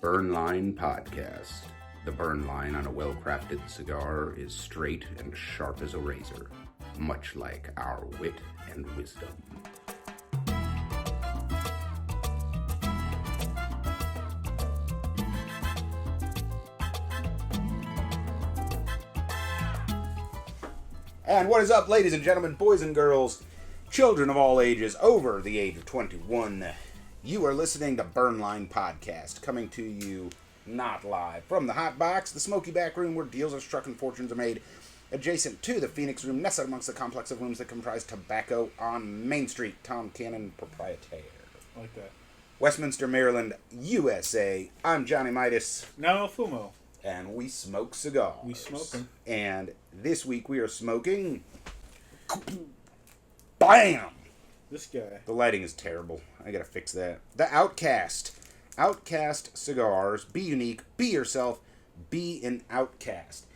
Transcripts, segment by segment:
Burn Line Podcast. The burn line on a well-crafted cigar is straight and sharp as a razor, much like our wit and wisdom. And what is up, ladies and gentlemen, boys and girls, children of all ages, over the age of 21? You are listening to Burn Line Podcast, coming to you not live from the hot box, the smoky back room where deals are struck and fortunes are made, adjacent to the Phoenix Room, nestled amongst the complex of rooms that comprise tobacco on Main Street. Tom Cannon, proprietor. I like that. Westminster, Maryland, USA. I'm Johnny Midas. No Fumo. And we smoke cigars. We smoke them. And this week we are smoking... BAM! This guy. The lighting is terrible. I gotta fix that. The Outcast. Outcast cigars. Be unique. Be yourself. Be an outcast.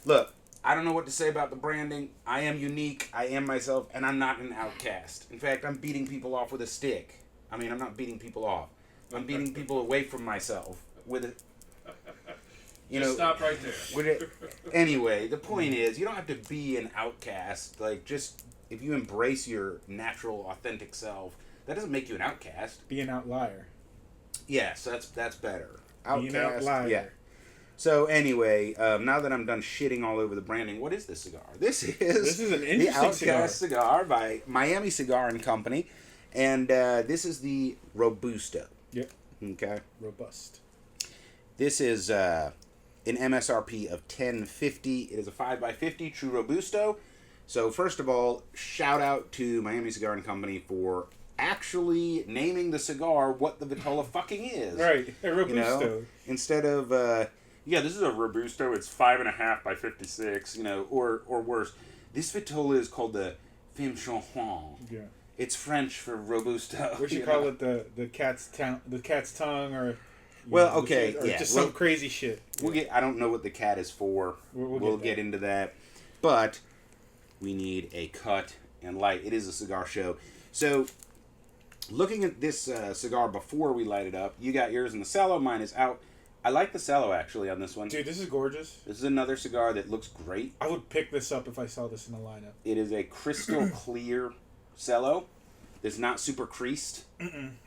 Look, I don't know what to say about the branding. I am unique. I am myself. And I'm not an outcast. In fact, I'm beating people off with a stick. I mean, I'm not beating people off. I'm beating people away from myself with a... You know, stop right there. Anyway, the point is, you don't have to be an outcast. Like, just... If you embrace your natural, authentic self, that doesn't make you an outcast. Be an outlier. Yes, that's better. Outcast, be an outlier. Yeah. So anyway, now that I'm done shitting all over the branding, what is this cigar? This is an interesting the Outcast cigar by Miami Cigar and Company, and this is the Robusto. Yep. Okay. Robust. This is an MSRP of $10.50. It is a 5x50 true Robusto. So first of all, shout out to Miami Cigar and Company for actually naming the cigar what the Vitola fucking is. Right, a Robusto. You know? Instead of, this is a Robusto, it's 5.5 by 56, or worse. This Vitola is called the Femme Chanson. Yeah. It's French for Robusto. We should call it the cat's tongue, or... Well, okay, or just some crazy shit. I don't know what the cat is for. We'll get into that. But... we need a cut and light. It is a cigar show. So, looking at this cigar before we light it up, you got yours in the cello. Mine is out. I like the cello, actually, on this one. Dude, this is gorgeous. This is another cigar that looks great. I would pick this up if I saw this in the lineup. It is a crystal clear cello. It's not super creased.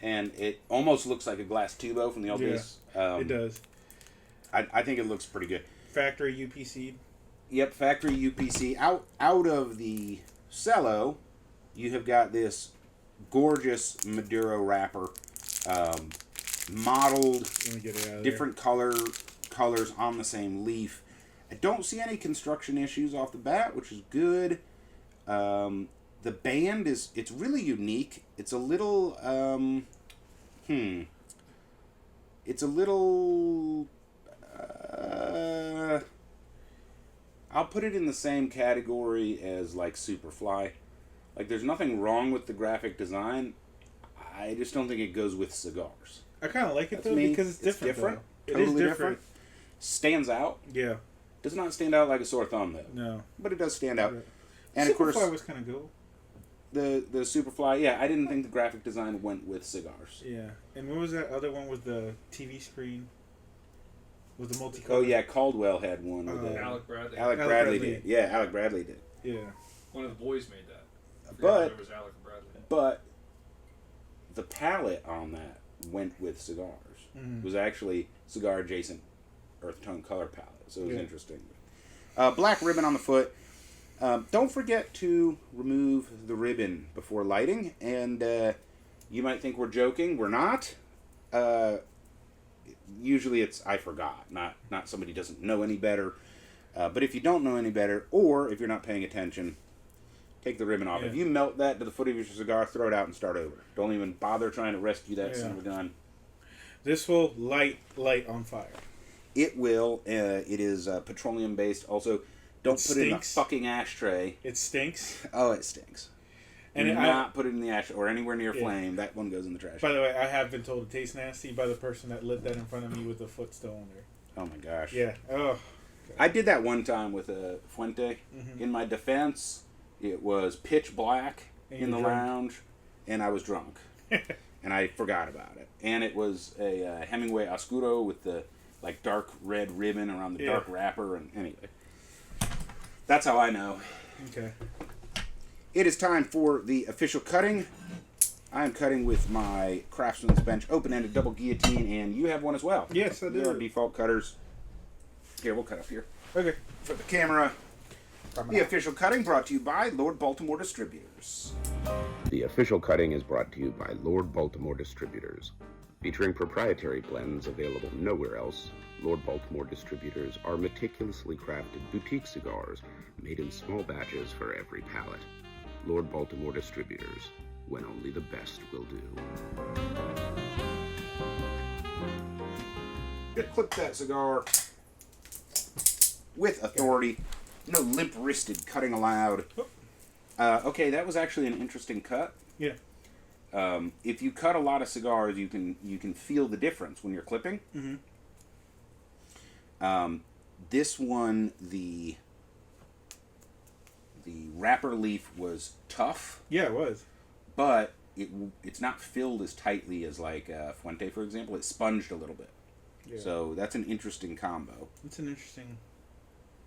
And it almost looks like a glass tubo from the old days. It does. I think it looks pretty good. Factory UPC. Yep, factory UPC. Out of the cello, you have got this gorgeous Maduro wrapper, modeled, different colors on the same leaf. I don't see any construction issues off the bat, which is good. The band it's really unique. It's a little, it's a little, I'll put it in the same category as, like, Superfly. Like, there's nothing wrong with the graphic design. I just don't think it goes with cigars. I kind of like it, because it's different. It's different. Totally Totally different. Stands out. Yeah. Does not stand out like a sore thumb, though. No. But it does stand out. Right. And, Superfly, of course... was kind of cool. The Superfly, yeah, I didn't think the graphic design went with cigars. Yeah. And what was that other one with the TV screen? With the multicolor? Oh, yeah, Caldwell had one. With Alec Bradley. Alec Bradley did. Yeah, Alec Bradley did. Yeah. One of the boys made that. But it was Alec Bradley. But the palette on that went with cigars. It was actually cigar adjacent earth tone color palette, so it was interesting. Black ribbon on the foot. Don't forget to remove the ribbon before lighting, and you might think we're joking. We're not. Usually it's I forgot, not somebody doesn't know any better. But if you don't know any better, or if you're not paying attention, take the ribbon off. Yeah. If you melt that to the foot of your cigar, throw it out and start over. Don't even bother trying to rescue that son of a gun. This will light on fire. It will. It is petroleum based. Also, don't put it in a fucking ashtray. It stinks. Oh, it stinks. And do not put it in the ash or anywhere near flame. That one goes in the trash. By the way, I have been told it tastes nasty by the person that lit that in front of me with the foot still on there. Oh my gosh. Yeah. Oh. God. I did that one time with a Fuente. In my defense, it was pitch black in the lounge, and I was drunk. and I forgot about it. And it was a Hemingway Oscuro with the like dark red ribbon around the dark wrapper. And anyway, that's how I know. Okay. It is time for the official cutting. I am cutting with my Craftsman's Bench open-ended double guillotine, and you have one as well. Yes, I do. They're our default cutters. Here, we'll cut up here. Okay. For the camera, the official cutting brought to you by Lord Baltimore Distributors. The official cutting is brought to you by Lord Baltimore Distributors. Featuring proprietary blends available nowhere else, Lord Baltimore Distributors are meticulously crafted boutique cigars made in small batches for every palate. Lord Baltimore Distributors, when only the best will do. Gonna clip that cigar with authority. No limp-wristed cutting allowed. Okay, that was actually an interesting cut. Yeah. If you cut a lot of cigars, you can feel the difference when you're clipping. Mm-hmm. This one, the wrapper leaf was tough. Yeah, it was. But it's not filled as tightly as like Fuente, for example. It sponged a little bit. Yeah. So that's an interesting combo. It's an interesting...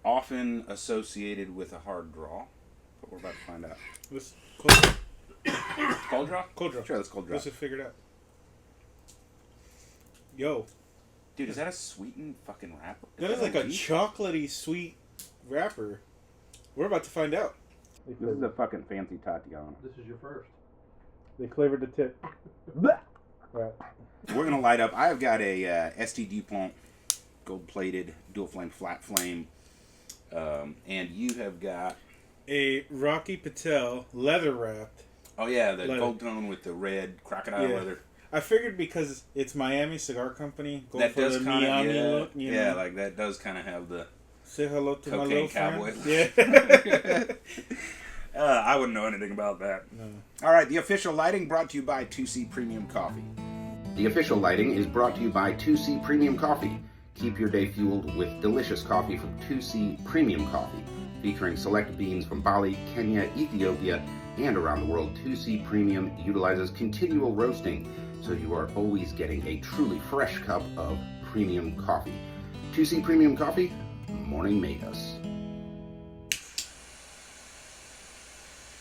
Often associated with a hard draw. But we're about to find out. Let's cold Draw? Cold draw. Sure, let's cold draw. Let's just figure it out. Yo. Dude, is that a sweetened fucking wrapper? That is like a chocolatey sweet wrapper. We're about to find out. This is a fucking fancy Tatiana. This is your first. They flavored the tip. Right. We're going to light up. I've got a ST DuPont gold-plated dual flame flat flame. And you have got... A Rocky Patel leather wrapped. Oh yeah, the leather. gold tone with the red crocodile leather. I figured because it's Miami Cigar Company, go That for does the kind of look. You yeah, know? like that does kind of have the Say hello to my cocaine little cowboy. friend. Yeah. I wouldn't know anything about that. No. All right, the official lighting brought to you by 2C Premium Coffee. The official lighting is brought to you by 2C Premium Coffee. Keep your day fueled with delicious coffee from 2C Premium Coffee. Featuring select beans from Bali, Kenya, Ethiopia, and around the world, 2C Premium utilizes continual roasting, so you are always getting a truly fresh cup of premium coffee. 2C Premium Coffee, morning made us.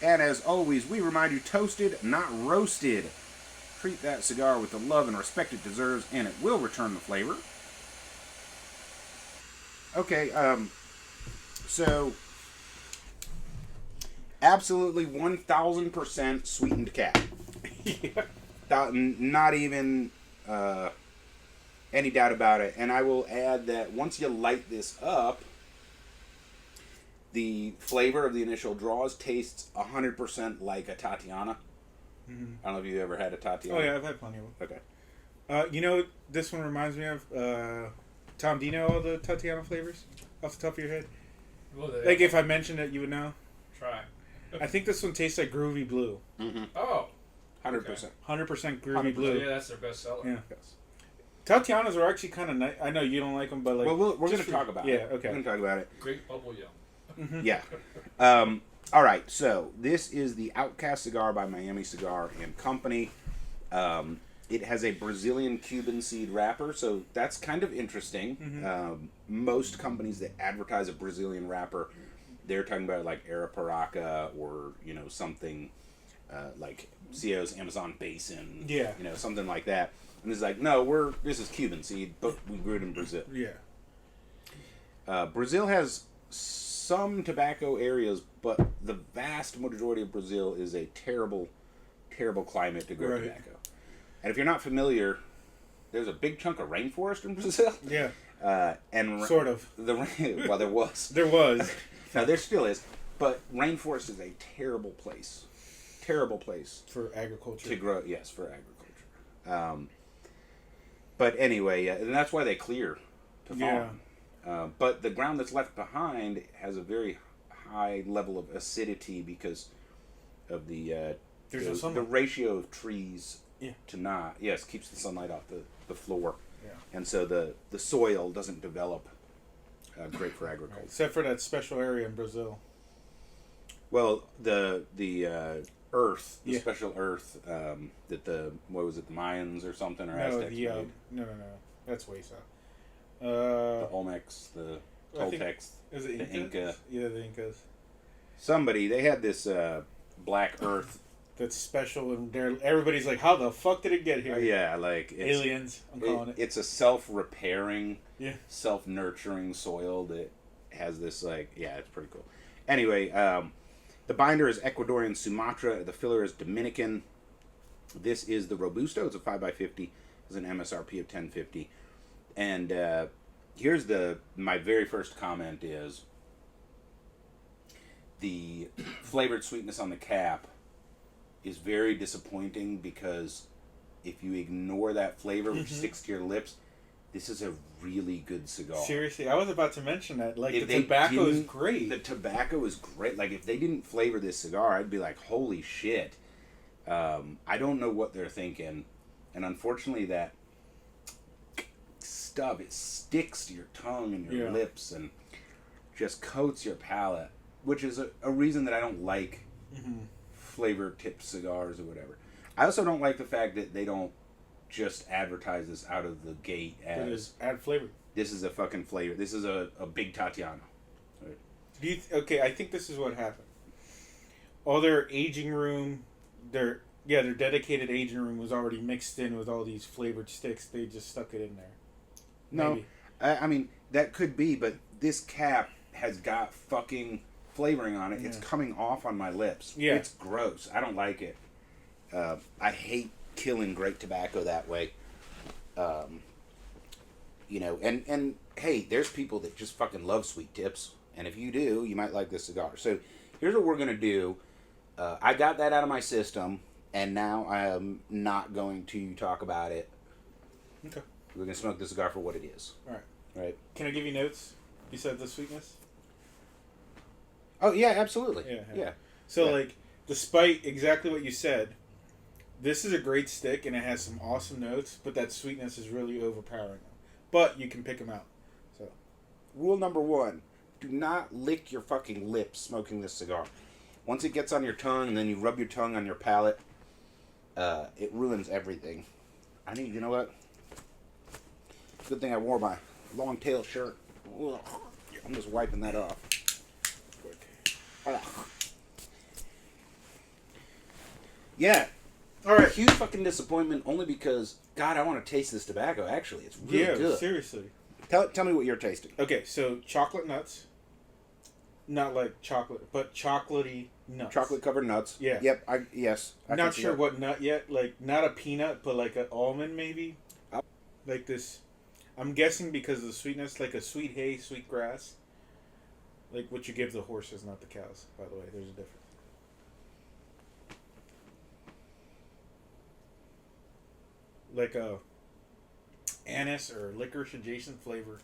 And as always, we remind you, toasted, not roasted. Treat that cigar with the love and respect it deserves, and it will return the flavor. Okay, so... absolutely 1000% sweetened cap. Yeah. Not even any doubt about it. And I will add that once you light this up, the flavor of the initial draws tastes 100% like a Tatiana. Mm-hmm. I don't know if you've ever had a Tatiana. Oh yeah, I've had plenty of them. Okay. You know, this one reminds me of Tom. Do you know all the Tatiana flavors off the top of your head? Well, Like if I mentioned it, you would know. try. I think this one tastes like Groovy Blue. Mm-hmm. Oh, 100%. 100% Groovy 100%. Blue. yeah, that's their best seller. Yeah. Yes. Tatianas are actually kind of nice. I know you don't like them, but like. Well, we're going just to talk about it. Yeah. Okay. We're going to talk about it. Great bubble yum. Mm-hmm. Yeah. All right, so this is the Outcast cigar by Miami Cigar and Company. It has a Brazilian Cuban seed wrapper, so that's kind of interesting. Mm-hmm. Most companies that advertise a Brazilian wrapper, they're talking about like Arapiraca or something like CO's Amazon Basin. Yeah. Something like that. And it's like, no, this is Cuban seed, but we grew it in Brazil. Yeah. Brazil has some tobacco areas, but the vast majority of Brazil is a terrible, terrible climate to grow tobacco. And if you're not familiar, there's a big chunk of rainforest in Brazil. Yeah. And Sort of. Well, there was. There was. No, there still is. But rainforest is a terrible place. Terrible place. For agriculture. To grow, yes, for agriculture. But anyway, and that's why they clear to farm. Yeah. But the ground that's left behind has a very high level of acidity because of the ratio of trees to not. Yes, keeps the sunlight off the floor. Yeah. And so the soil doesn't develop great for agriculture. Except for that special area in Brazil. Well, the earth, the Yeah. special earth that the Mayans or something or No, Aztecs the made. no. That's way south. The Olmecs, the I think- Toltecs, Is it the Inca. Yeah, the Incas. Somebody, they had this black earth. That's special, and everybody's like, "How the fuck did it get here?" Yeah, like it's, Aliens. I'm calling it. it's a self-repairing, Yeah. self-nurturing soil that has this like, yeah, it's pretty cool. Anyway, the binder is Ecuadorian Sumatra. The filler is Dominican. This is the Robusto. It's a 5x50. It's an MSRP of $10.50. And here's my very first comment is the flavored sweetness on the cap is very disappointing because if you ignore that flavor which sticks to your lips, this is a really good cigar. Seriously, I was about to mention that. Like, If the they tobacco is didn't- great. The tobacco is great. Like, if they didn't flavor this cigar, I'd be like, holy shit. I don't know what they're thinking. And unfortunately, that stuff, it sticks to your tongue and your Yeah. lips and just coats your palate, which is a reason that I don't like flavor tipped cigars or whatever. I also don't like the fact that they don't just advertise this out of the gate It as is add flavor. this is a fucking flavor. This is a big Tatiana. Okay, I think this is what happened. All their aging room, their dedicated aging room was already mixed in with all these flavored sticks. They just stuck it in there. No, Maybe. I mean that could be, but this cap has got fucking flavoring on it. It's Yeah. coming off on my lips. Yeah. It's gross. I don't like it. I hate killing great tobacco that way. You know, and hey, there's people that just fucking love sweet tips, and if you do, you might like this cigar. So here's what we're gonna do. I got that out of my system, and now I am not going to talk about it. Okay. We're gonna smoke the cigar for what it is. All right. Right. Can I give you notes besides the sweetness? Oh yeah, absolutely. Yeah, Yeah. yeah. So, Yeah. like, despite exactly what you said, this is a great stick and it has some awesome notes, but that sweetness is really overpowering. But you can pick them out. So, Rule number 1: do not lick your fucking lips smoking this cigar. Once it gets on your tongue and then you rub your tongue on your palate, it ruins everything. You know what? Good thing I wore my long tail shirt. Ugh. I'm just wiping that off. Ugh. Yeah. all right. Huge fucking disappointment only because, God, I want to taste this tobacco, actually. It's really Yeah, good. seriously. Tell me what you're tasting. Okay, so chocolate nuts. Not like chocolate, but chocolatey nuts. Chocolate covered nuts. Yeah. Yep. Yes. I Not can see sure that. what nut yet. Like, not a peanut, but like an almond maybe. Oh. Like this. I'm guessing because of the sweetness, like a sweet hay, sweet grass. Like what you give the horses, not the cows, by the way. There's a difference. Like a anise or licorice adjacent flavor.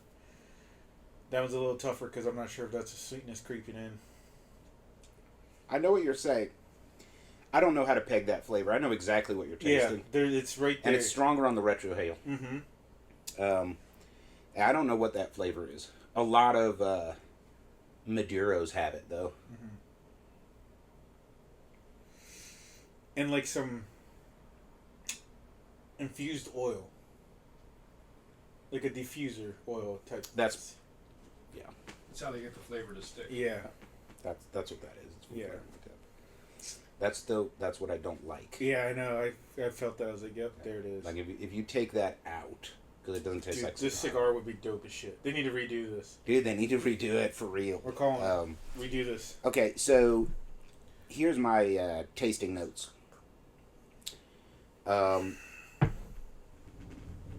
That one's a little tougher because I'm not sure if that's a sweetness creeping in. I know what you're saying. I don't know how to peg that flavor. I know exactly what you're tasting. Yeah, it's right there. And it's stronger on the retrohale. Mm-hmm. I don't know what that flavor is. A lot of Maduros have it, though. And like some infused oil. Like a diffuser oil type. That's That's how they get the flavor to stick. Yeah. that's what that is. It's Yeah. That's what I don't like. Yeah, I know. I felt that. I was like, yep, there it is. Like if you take that out, because it doesn't taste Dude, like this cigar would be dope as shit. They need to redo this. Dude, they need to redo it for real. We're calling it. Redo this. Okay, so here's my tasting notes.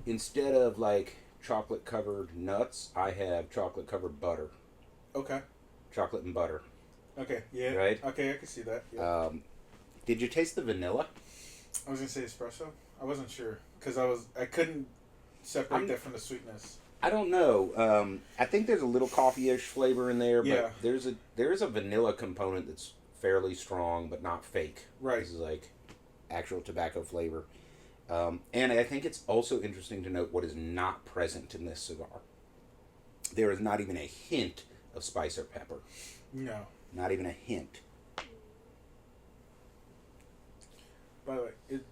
Instead of like chocolate covered nuts, I have chocolate covered butter. Okay. Chocolate and butter. Okay. Yeah. Right? Okay, I can see that. Yeah. Did you taste the vanilla? I was gonna say espresso. I wasn't sure because I couldn't separate that from the sweetness. I don't know. I think there's a little coffee-ish flavor in there, but Yeah. there is a vanilla component that's fairly strong, but not fake. Right. This is like actual tobacco flavor. And I think it's also interesting to note what is not present in this cigar. There is not even a hint of spice or pepper. No. Not even a hint.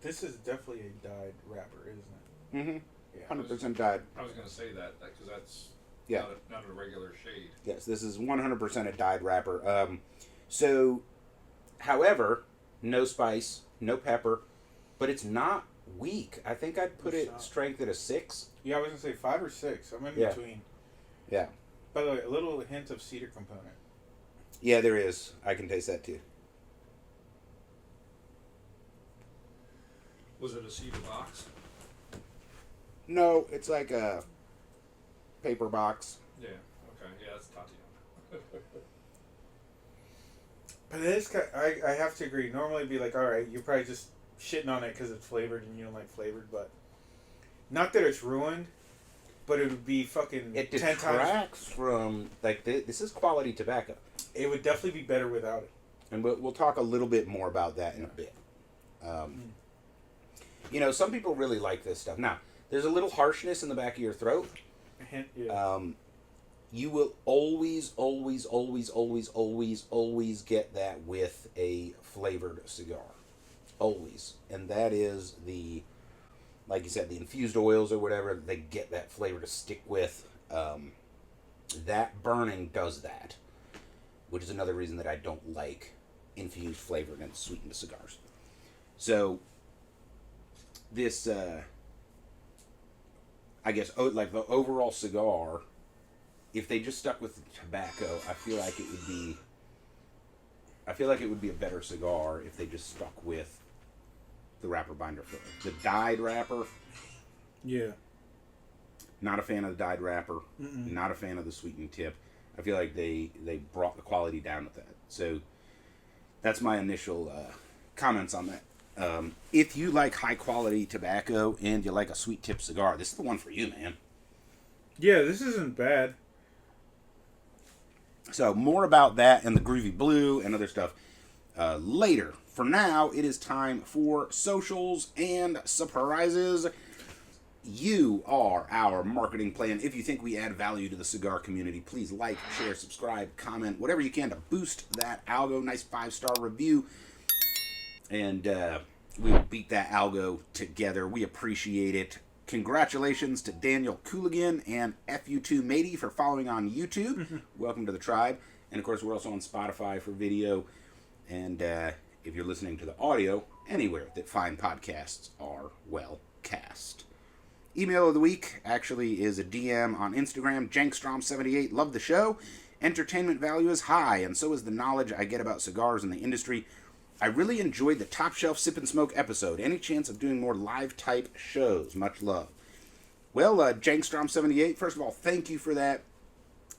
This is definitely a dyed wrapper, isn't it? Mm-hmm. Yeah. 100% dyed. I was going to say that because that's Yeah. not a regular shade. Yes, this is 100% a dyed wrapper. So, however, no spice, no pepper, but it's not weak. I think I'd put it strength at a 6. Yeah, I was gonna say 5 or 6. I'm in Yeah. between. Yeah. By the way, a little hint of cedar component. Yeah, there is. I can taste that too. Was it a cedar box? No, it's like a paper box. Yeah. Okay. Yeah, that's Tatiana. But it is. I have to agree. Normally, it'd be like, all right, you're probably just shitting on it because it's flavored and you don't like flavored, but not that it's ruined, but it would be fucking It 10 times. detracts from, like, this is quality tobacco. It would definitely be better without it. And we'll talk a little bit more about that in a bit. You know, some people really like this stuff. Now, there's a little harshness in the back of your throat. A hint, yeah. You will always, always, always, always, always, always get that with a flavored cigar. Always. And that is the, like you said, the infused oils or whatever, they get that flavor to stick with. That burning does that, which is another reason that I don't like infused flavored and sweetened cigars. So, this, I guess, like the overall cigar, if they just stuck with the tobacco, I feel like it would be a better cigar if they just stuck with the wrapper binder filler. The dyed wrapper, Yeah. not a fan of the dyed wrapper, not a fan of the sweetened tip. I feel like they brought the quality down with that. So that's my initial comments on that. If you like high quality tobacco and you like a sweet tip cigar, this is the one for you, man. Yeah, this isn't bad. So more about that and the groovy blue and other stuff later. For now, it is time for socials and surprises. You are our marketing plan. If you think we add value to the cigar community, please like, share, subscribe, comment, whatever you can to boost that algo. Nice 5-star review. And we will beat that algo together. We appreciate it. Congratulations to Daniel Cooligan and FU2 Matey for following on YouTube. Welcome to the tribe. And of course, we're also on Spotify for video. And if you're listening to the audio, anywhere that fine podcasts are well cast. Email of the week actually is a DM on Instagram, Jankstrom78. Love the show. Entertainment value is high, and so is the knowledge I get about cigars in the industry. I really enjoyed the Top Shelf Sip and Smoke episode. Any chance of doing more live-type shows? Much love. Well, Jankstrom78, first of all, thank you for that.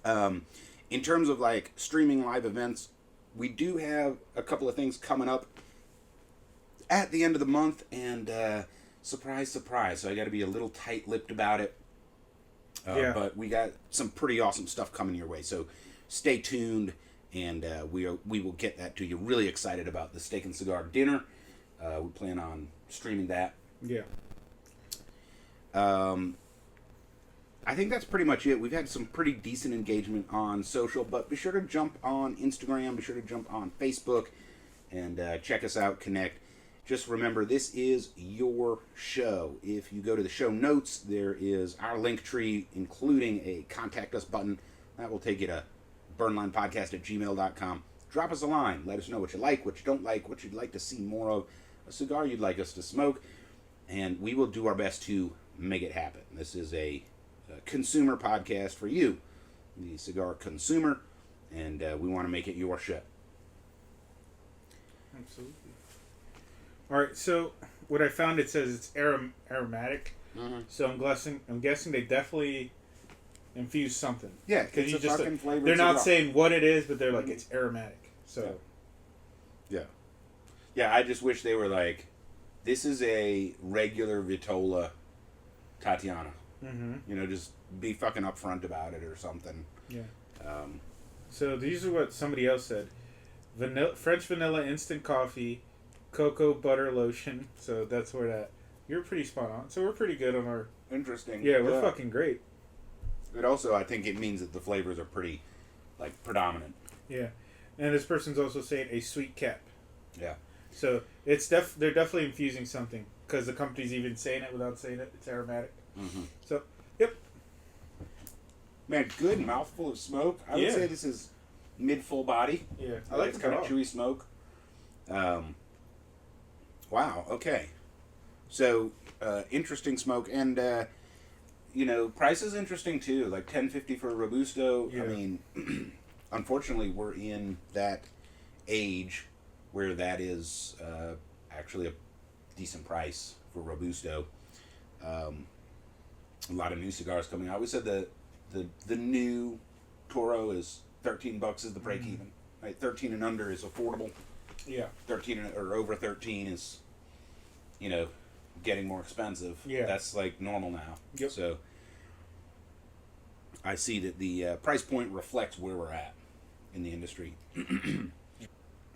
In terms of, like, streaming live events, we do have a couple of things coming up at the end of the month, and surprise, surprise, so I got to be a little tight-lipped about it. Yeah. But we got some pretty awesome stuff coming your way, so stay tuned. And we will get that to you. Really excited about the Steak and Cigar dinner. We plan on streaming that. Yeah. I think that's pretty much it. We've had some pretty decent engagement on social, but be sure to jump on Instagram. Be sure to jump on Facebook and check us out, connect. Just remember, this is your show. If you go to the show notes, there is our link tree, including a contact us button. That will take you to burnlinepodcast@gmail.com. Drop us a line. Let us know what you like, what you don't like, what you'd like to see more of, a cigar you'd like us to smoke, and we will do our best to make it happen. This is a consumer podcast for you, the cigar consumer, and we want to make it your show. Absolutely. All right, so what I found, it says it's aromatic. Mm-hmm. So I'm guessing they definitely infuse something. Yeah, because it's a fucking flavored they're not cigar. saying what it is, but they're like it's aromatic. So Yeah, I just wish they were like, this is a regular Vitola Tatiana. Mm-hmm. You know, just be fucking upfront about it or something. Yeah. So these are what somebody else said: French vanilla instant coffee, cocoa butter lotion. So that's where that. You're pretty spot on. So we're pretty good on our. Interesting. Yeah, we're fucking great. But also, I think it means that the flavors are pretty, like, predominant. Yeah, and this person's also saying a sweet cap. Yeah. So they're definitely infusing something because the company's even saying it without saying it. It's aromatic. Mm-hmm. So, yep. Man, good mouthful of smoke. I would say this is mid full body. Yeah, I like it's the kind of color. chewy smoke. Wow. Okay. So interesting smoke, and price is interesting too. Like $10.50 for a Robusto. Yeah. I mean, unfortunately, we're in that age where that is actually a decent price for Robusto. A lot of new cigars coming out. We said the new Toro is $13 is the break even. Right, 13 and under is affordable. Yeah. 13 or over 13 is, getting more expensive. Yeah. That's like normal now. Yep. So I see that the price point reflects where we're at in the industry.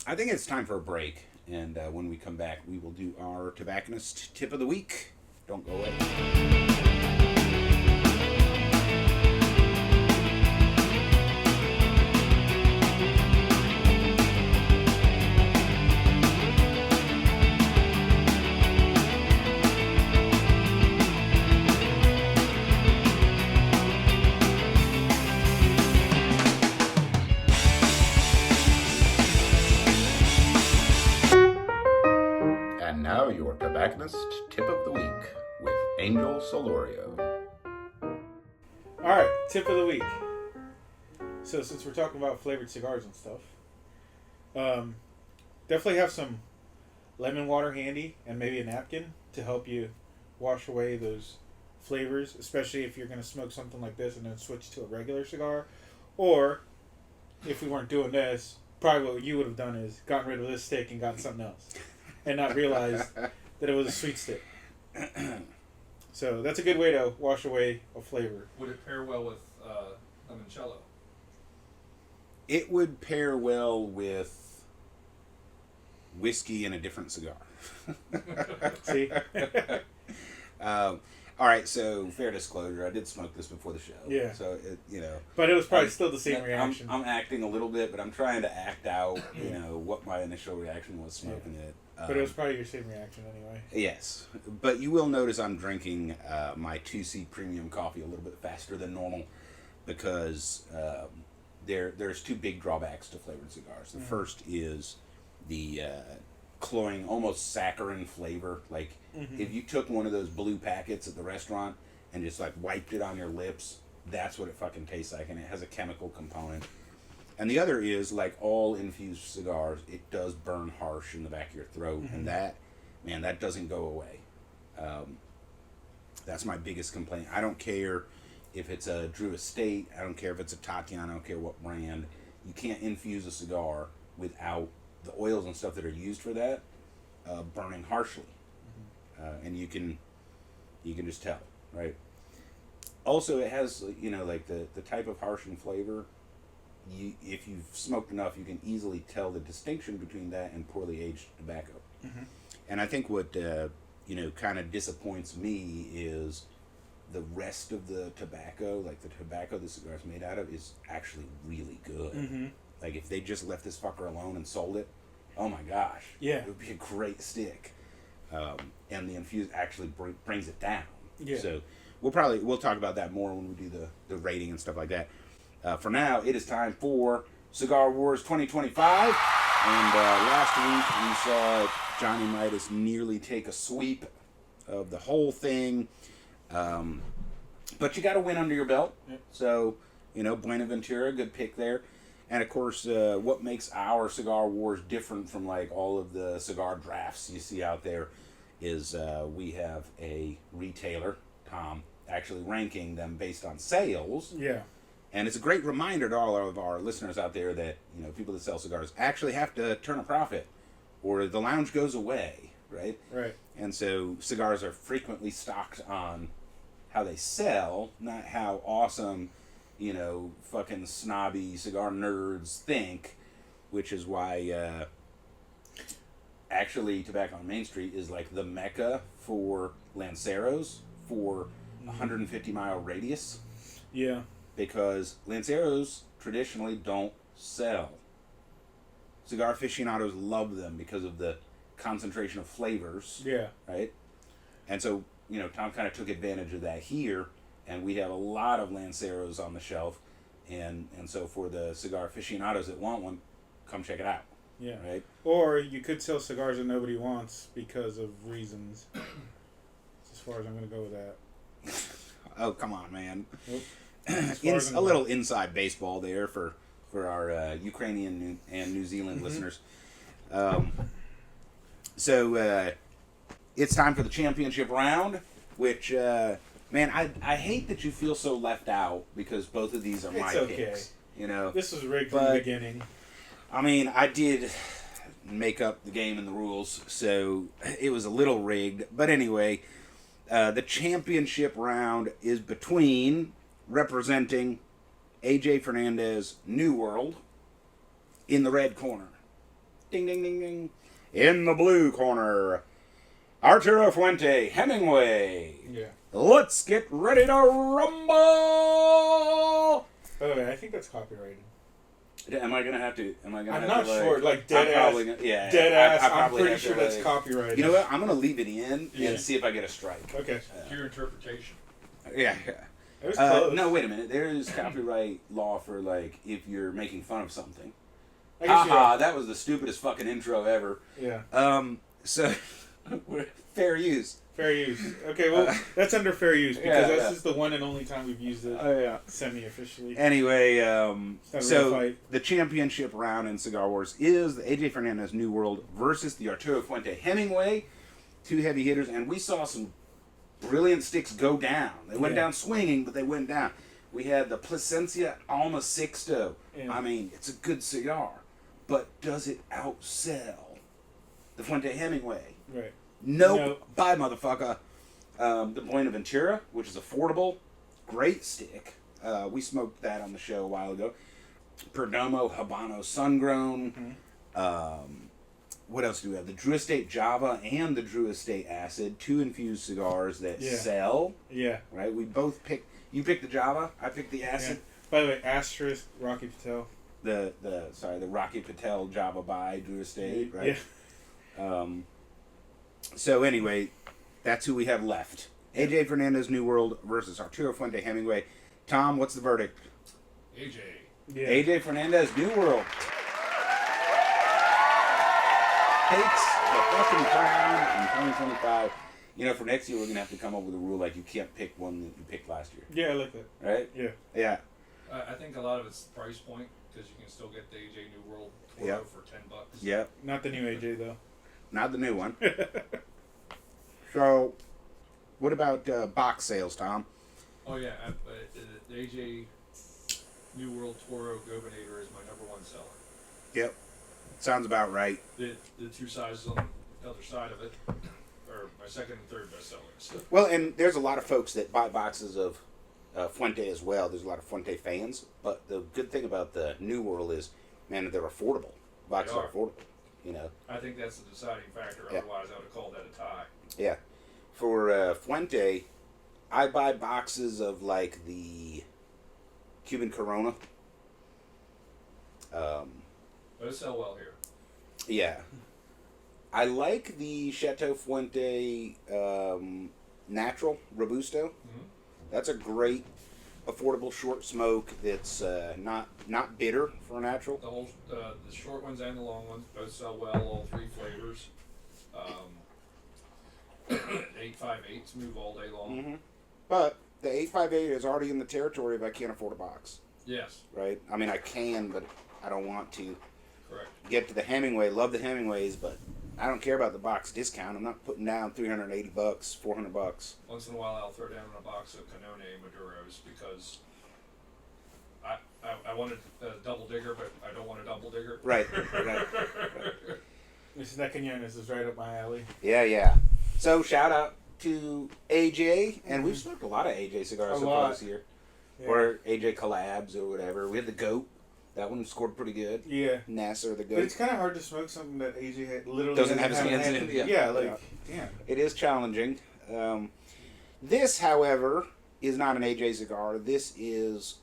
I think it's time for a break, and when we come back, we will do our tobacconist tip of the week. Don't go away. And now your tobacconist tip of the week with Angel Solorio. All right, tip of the week. So since we're talking about flavored cigars and stuff, definitely have some lemon water handy and maybe a napkin to help you wash away those flavors, especially if you're going to smoke something like this and then switch to a regular cigar. Or if we weren't doing this, probably what you would have done is gotten rid of this stick and gotten something else and not realized that it was a sweet stick. So that's a good way to wash away a flavor. Would it pair well with limoncello? It would pair well with whiskey and a different cigar. See? All right, so fair disclosure, I did smoke this before the show. Yeah. So, But it was probably still the same reaction. I'm acting a little bit, but I'm trying to act out, what my initial reaction was smoking it. But it was probably your same reaction anyway. Yes. But you will notice I'm drinking my 2C premium coffee a little bit faster than normal because there's two big drawbacks to flavored cigars. The first is the cloying, almost saccharine flavor. Like, if you took one of those blue packets at the restaurant and just, like, wiped it on your lips, that's what it fucking tastes like, and it has a chemical component. And the other is, like all infused cigars, it does burn harsh in the back of your throat, and that doesn't go away. That's my biggest complaint. I don't care if it's a Drew Estate, I don't care if it's a Tatiana, I don't care what brand. You can't infuse a cigar without the oils and stuff that are used for that burning harshly. And you can just tell, right? Also, it has, like the type of harshing flavor. If you've smoked enough, you can easily tell the distinction between that and poorly aged tobacco. And I think what kind of disappoints me is the rest of the tobacco, like the tobacco the cigar is made out of, is actually really good. Like if they just left this fucker alone and sold it, oh my gosh, it would be a great stick. And the infused actually brings it down. So we'll talk about that more when we do the rating and stuff like that. For now, it is time for Cigar Wars 2025. And last week we saw Johnny Midas nearly take a sweep of the whole thing. But you got to win under your belt. So, Buenaventura, good pick there. And of course, what makes our Cigar Wars different from like all of the cigar drafts you see out there is we have a retailer, Tom, actually ranking them based on sales. And it's a great reminder to all of our listeners out there that, people that sell cigars actually have to turn a profit or the lounge goes away, right? Right. And so cigars are frequently stocked on how they sell, not how awesome, fucking snobby cigar nerds think, which is why actually Tobacco on Main Street is like the mecca for Lanceros for 150-mile radius. Yeah. Because Lanceros traditionally don't sell. Cigar aficionados love them because of the concentration of flavors. Yeah. Right? And so, Tom kind of took advantage of that here, and we have a lot of Lanceros on the shelf, and so for the cigar aficionados that want one, come check it out. Yeah. Right? Or you could sell cigars that nobody wants because of reasons. That's as far as I'm going to go with that. Oh, come on, man. Nope. A little inside baseball there for our Ukrainian and New Zealand listeners. So it's time for the championship round, which, man, I hate that you feel so left out because both of these are my picks. This was rigged from the beginning. I mean, I did make up the game and the rules, so it was a little rigged. But anyway, the championship round is between representing AJ Fernandez New World in the red corner. Ding, ding, ding, ding. In the blue corner, Arturo Fuente Hemmingway. Yeah. Let's get ready to rumble! By the way, I think that's copyrighted. Am I gonna have to? I'm not sure. Like dead ass. Dead ass. I'm pretty sure that's copyrighted. You know what? I'm gonna leave it in and see if I get a strike. Okay. Your interpretation. Yeah. It was close. No, wait a minute. There is copyright law for like if you're making fun of something. I guess Haha, that was the stupidest fucking intro ever. Yeah. So fair use. Fair use. Okay, well, that's under fair use because this is the one and only time we've used it semi-officially. Anyway, so the championship round in Cigar Wars is the AJ Fernandez New World versus the Arturo Fuente Hemmingway, two heavy hitters, and we saw some brilliant sticks go down. They went down swinging, but they went down. We had the Plasencia Alma Sixto. Yeah. I mean, it's a good cigar, but does it outsell the Fuente Hemmingway? Right. Nope. Bye, motherfucker. The Buenaventura, which is affordable, great stick. We smoked that on the show a while ago. Perdomo Habano Sungrown. What else do we have? The Drew Estate Java and the Drew Estate Acid, two infused cigars that sell. Yeah. Right? We both picked. You picked the Java. I picked the Acid. Yeah. By the way, asterisk Rocky Patel. The Rocky Patel Java by Drew Estate. Right. Yeah. So anyway, that's who we have left. AJ Fernandez New World versus Arturo Fuente Hemmingway. Tom, what's the verdict? AJ. Yeah. AJ Fernandez New World takes the fucking crown in 2025. For next year we're gonna have to come up with a rule like you can't pick one that you picked last year. Yeah, I like that. Right? Yeah. Yeah. I think a lot of it's the price point because you can still get the AJ New World Toro for $10. Yep. Not the new AJ though. Not the new one. So, what about box sales, Tom? Oh yeah, the AJ New World Toro Governator is my #1 seller. Yep. Sounds about right. The two sizes on the other side of it are my second and third best sellers. Well, and there's a lot of folks that buy boxes of Fuente as well. There's a lot of Fuente fans. But the good thing about the New World is, man, they're affordable. Boxes are affordable. I think that's the deciding factor. Otherwise, I would have called that a tie. Yeah. For Fuente, I buy boxes of like the Cuban Corona. Those sell well here. Yeah. I like the Chateau Fuente Natural Robusto. Mm-hmm. That's a great, affordable short smoke that's not bitter for a natural. The short ones and the long ones both sell well. All three flavors. 858s move all day long. Mm-hmm. But the 858 is already in the territory if I can't afford a box. Yes. Right? I mean, I can, but I don't want to. Correct. Get to the Hemingway. Love the Hemingways, but I don't care about the box discount. I'm not putting down $380, $400. Once in a while, I'll throw down a box of Canone Maduros because I wanted a double digger, but I don't want a double digger. Right. This is right up my alley. Yeah. So shout out to AJ, and we've smoked a lot of AJ cigars so far this year, or AJ collabs or whatever. We had the Goat. That one scored pretty good. Yeah. Nasser the Goat. But it's kind of hard to smoke something that AJ literally doesn't have his hands in. Damn. It is challenging. This, however, is not an AJ cigar. This is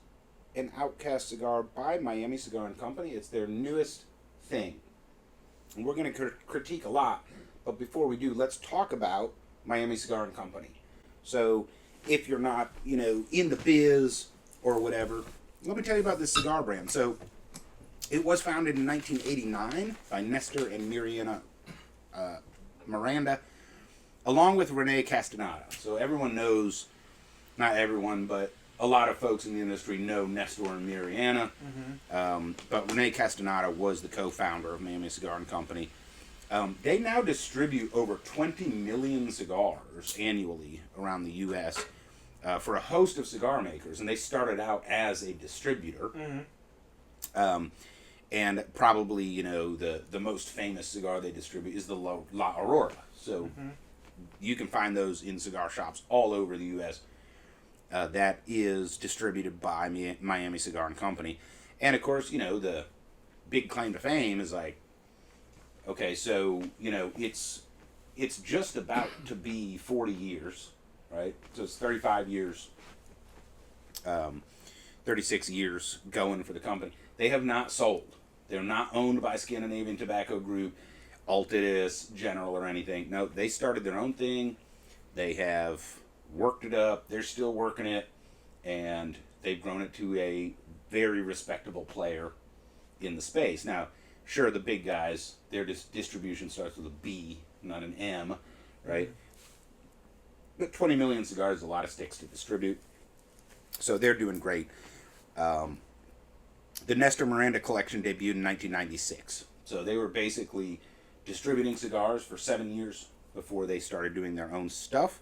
an Outcast cigar by Miami Cigar and Company. It's their newest thing. And we're going to critique a lot But before we do, let's talk about Miami Cigar and Company. So, if you're not, in the biz or whatever, let me tell you about this cigar brand. So, it was founded in 1989 by Nestor and Mariana Miranda, along with Rene Castaneda. So, everyone knows, not everyone, but a lot of folks in the industry know Nestor and Mariana. But Rene Castaneda was the co-founder of Miami Cigar and Company. They now distribute over 20 million cigars annually around the U.S. For a host of cigar makers, and they started out as a distributor. And probably, the most famous cigar they distribute is the La Aurora. So you can find those in cigar shops all over the U.S. That is distributed by Miami Cigar and Company. And, of course, the big claim to fame is like, okay, so, it's just about to be 40 years, right? So it's 35 years, 36 years going for the company. They have not sold. They're not owned by Scandinavian Tobacco Group, Altadis, General, or anything. No, they started their own thing. They have worked it up. They're still working it. And they've grown it to a very respectable player in the space. Now, sure, the big guys, their distribution starts with a B, not an M, right? But 20 million cigars is a lot of sticks to distribute. So they're doing great. The Nestor Miranda collection debuted in 1996. So they were basically distributing cigars for 7 years before they started doing their own stuff.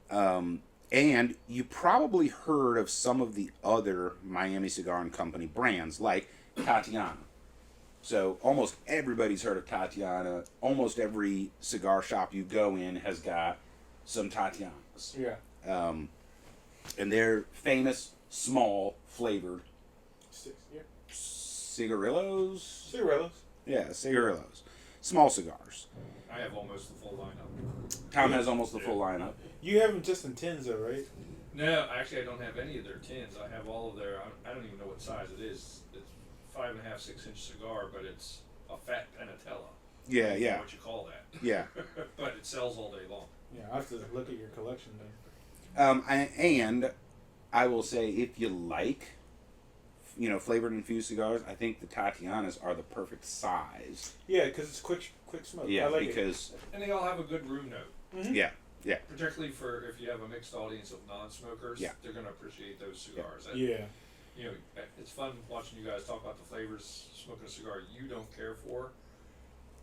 And you probably heard of some of the other Miami Cigar and Company brands, like Tatiana. So almost everybody's heard of Tatiana. Almost every cigar shop you go in has got some Tatianas. Yeah. And they're famous, small, flavored Six, yeah. cigarillos. Cigarillos. Yeah, cigarillos. Small cigars. I have almost the full lineup. Tom has almost the full lineup. You have them just in tins, though, right? No, actually, I don't have any of their tins. I have all of their. I don't even know what size it is. It's 5.5, 6-inch cigar, but it's a fat Panatella. Yeah, I don't yeah. know what you call that. Yeah. But it sells all day long. Yeah, I have to look at your collection then. And I will say, if you like, flavored infused cigars, I think the Tatianas are the perfect size. Yeah, because it's quick smoke. Yeah, I like because And they all have a good room note. yeah, Particularly for if you have a mixed audience of non-smokers, Yeah. they're going to appreciate those cigars. And, Yeah. it's fun watching you guys talk about the flavors, smoking a cigar you don't care for.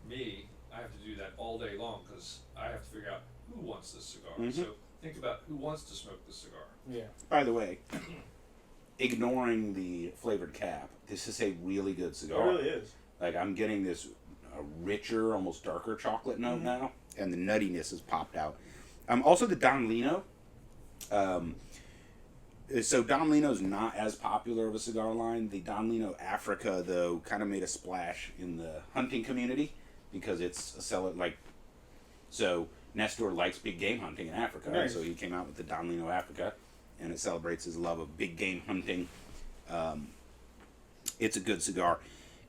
Me, I have to do that all day long because I have to figure out who wants this cigar. So think about who wants to smoke this cigar. Yeah. By the way, ignoring the flavored cap, this is a really good It cigar. really is. Like, I'm getting this richer, almost darker chocolate note now, and the nuttiness has popped out. Also the Don Lino. So Don Lino's not as popular of a cigar line. The Don Lino Africa, though, kind of made a splash in the hunting community because it's a seller, so Nestor likes big game hunting in Africa, Nice. so he came out with the Don Lino Africa, and it celebrates his love of big game hunting. It's a good cigar.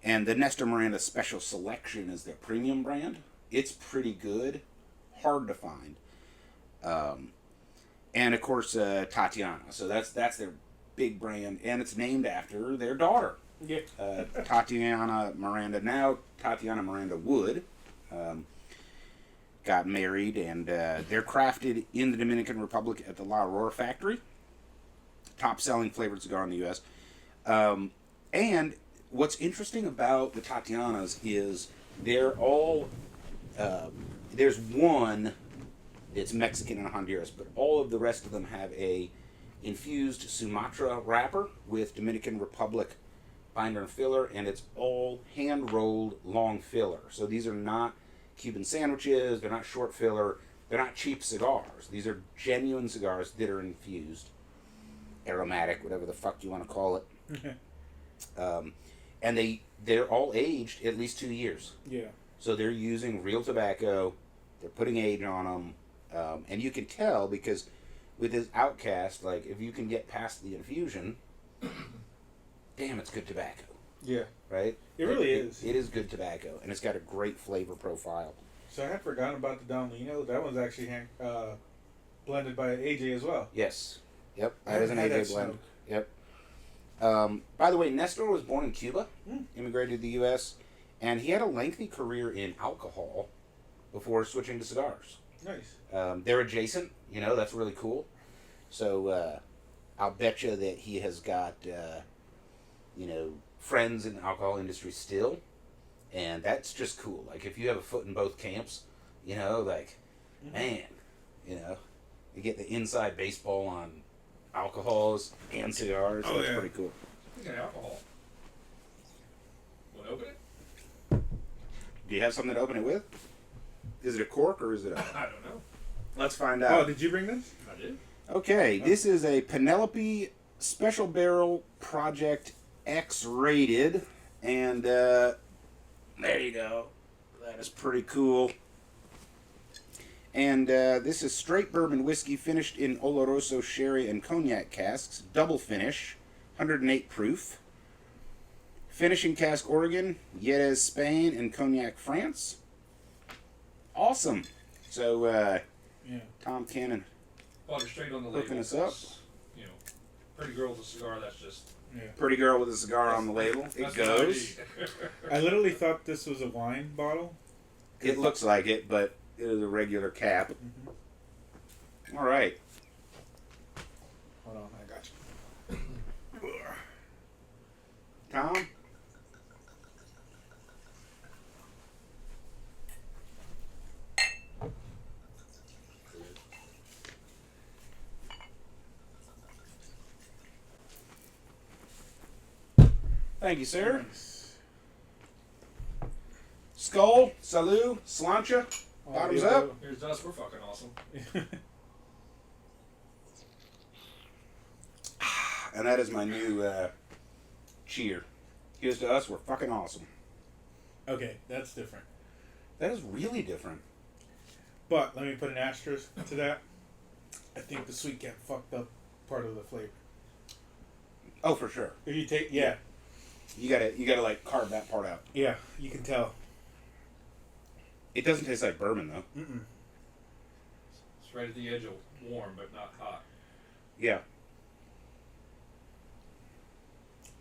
And the Nestor Miranda Special Selection is their premium brand. It's pretty good. Hard to find. And of course, Tatiana. So that's their big brand, and it's named after their daughter, Yeah. Tatiana Miranda. Now Tatiana Miranda Wood got married, and they're crafted in the Dominican Republic at the La Aurora factory. Top-selling flavored cigar in the U.S. And what's interesting about the Tatianas is they're all there's one. It's Mexican and Honduras, but all of the rest of them have a infused Sumatra wrapper with Dominican Republic binder and filler, and it's all hand-rolled long filler. So these are not Cuban sandwiches, they're not short filler, they're not cheap cigars. These are genuine cigars that are infused, aromatic, whatever the fuck you want to call it. And they're all aged at least 2 years. Yeah. So they're using real tobacco, they're putting age on them. And you can tell because with this Outcast, like, if you can get past the infusion, damn, it's good tobacco, Yeah. right? It really is. It is good tobacco, and it's got a great flavor profile. So I had forgotten about the Don Lino. That one's actually blended by AJ as well. Yes. Yep. I That is an haven't had AJ that blend. smoke. Yep. By the way, Nestor was born in Cuba, immigrated to the U.S., and he had a lengthy career in alcohol before switching to cigars. Nice. They're adjacent, that's really cool. So I'll bet you that he has got, friends in the alcohol industry still, and that's just cool. Like, if you have a foot in both camps, man, you get the inside baseball on alcohols and cigars. Oh, That's yeah. pretty cool. Speaking of alcohol, want to open it? Do you have something to open it with? Is it a cork or is it a... I don't know. Let's find Oh, out. did you bring this? I did. Okay, this is a Penelope Special Barrel Project X rated, and there you go. That is pretty cool. And this is straight bourbon whiskey finished in Oloroso sherry and cognac casks, double finish, 108 proof. Finishing cask Oregon, Jerez Spain, and Cognac France. Awesome. So Yeah. Tom Cannon. Bought it straight on the label. Hooking us up. It's, pretty girl with a cigar. That's just. Yeah. Pretty girl with a cigar on the label. It That's what I goes. need. I literally thought this was a wine bottle. It looks like it, but it is a regular cap. Mm-hmm. All right. Hold on, I got you. Tom? Thank you, sir. Nice. Skull, Salud, Slancha, Oh, bottoms yeah. up. Here's us. We're fucking awesome. And that is my new cheer. Here's to us, we're fucking awesome. Okay, that's different. That is really different. But let me put an asterisk to that. I think the sweet cap fucked up part of the flavor. Oh, for sure. If you take, yeah, You gotta like carve that part out. yeah, you can tell. It doesn't taste like bourbon though. Mm-mm. It's right at the edge of warm, but not hot. Yeah.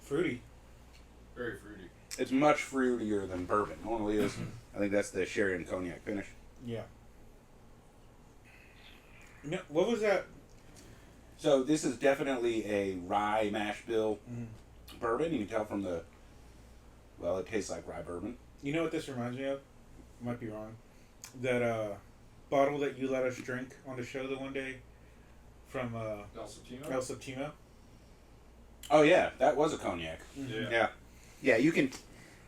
Fruity. Very fruity. It's much fruitier than bourbon. Normally is. I think that's the sherry and cognac finish. Yeah. No, what was that? So this is definitely a rye mash bill bourbon. You can tell from the, well, it tastes like rye bourbon. You know what this reminds me of? Might be wrong. That bottle that you let us drink on the show the one day from El Septimo? El Septimo. Oh yeah, that was a cognac. Yeah. Yeah, yeah. You can.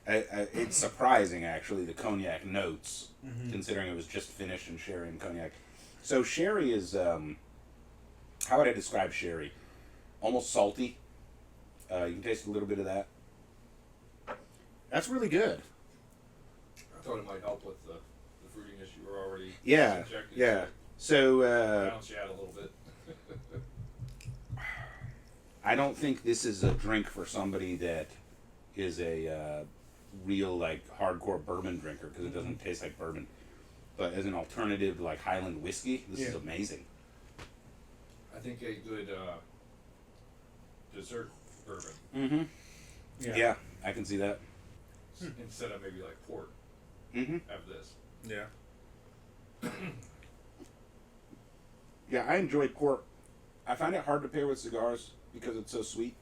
It's surprising actually the cognac notes, considering it was just finished in sherry and cognac. So sherry is how would I describe sherry? Almost salty. You can taste a little bit of that. That's really good. I thought it might help with the fruitiness you were already Yeah, subjected yeah. to. So Balance you out a little bit. I don't think this is a drink for somebody that is a real like hardcore bourbon drinker because it doesn't taste like bourbon. But as an alternative to like Highland whiskey, this is amazing. I think a good dessert bourbon Mm-hmm. Yeah, I can see that. instead of maybe like port. Mm-hmm. Have this. Yeah. Yeah, I enjoy port. I find it hard to pair with cigars because it's so sweet.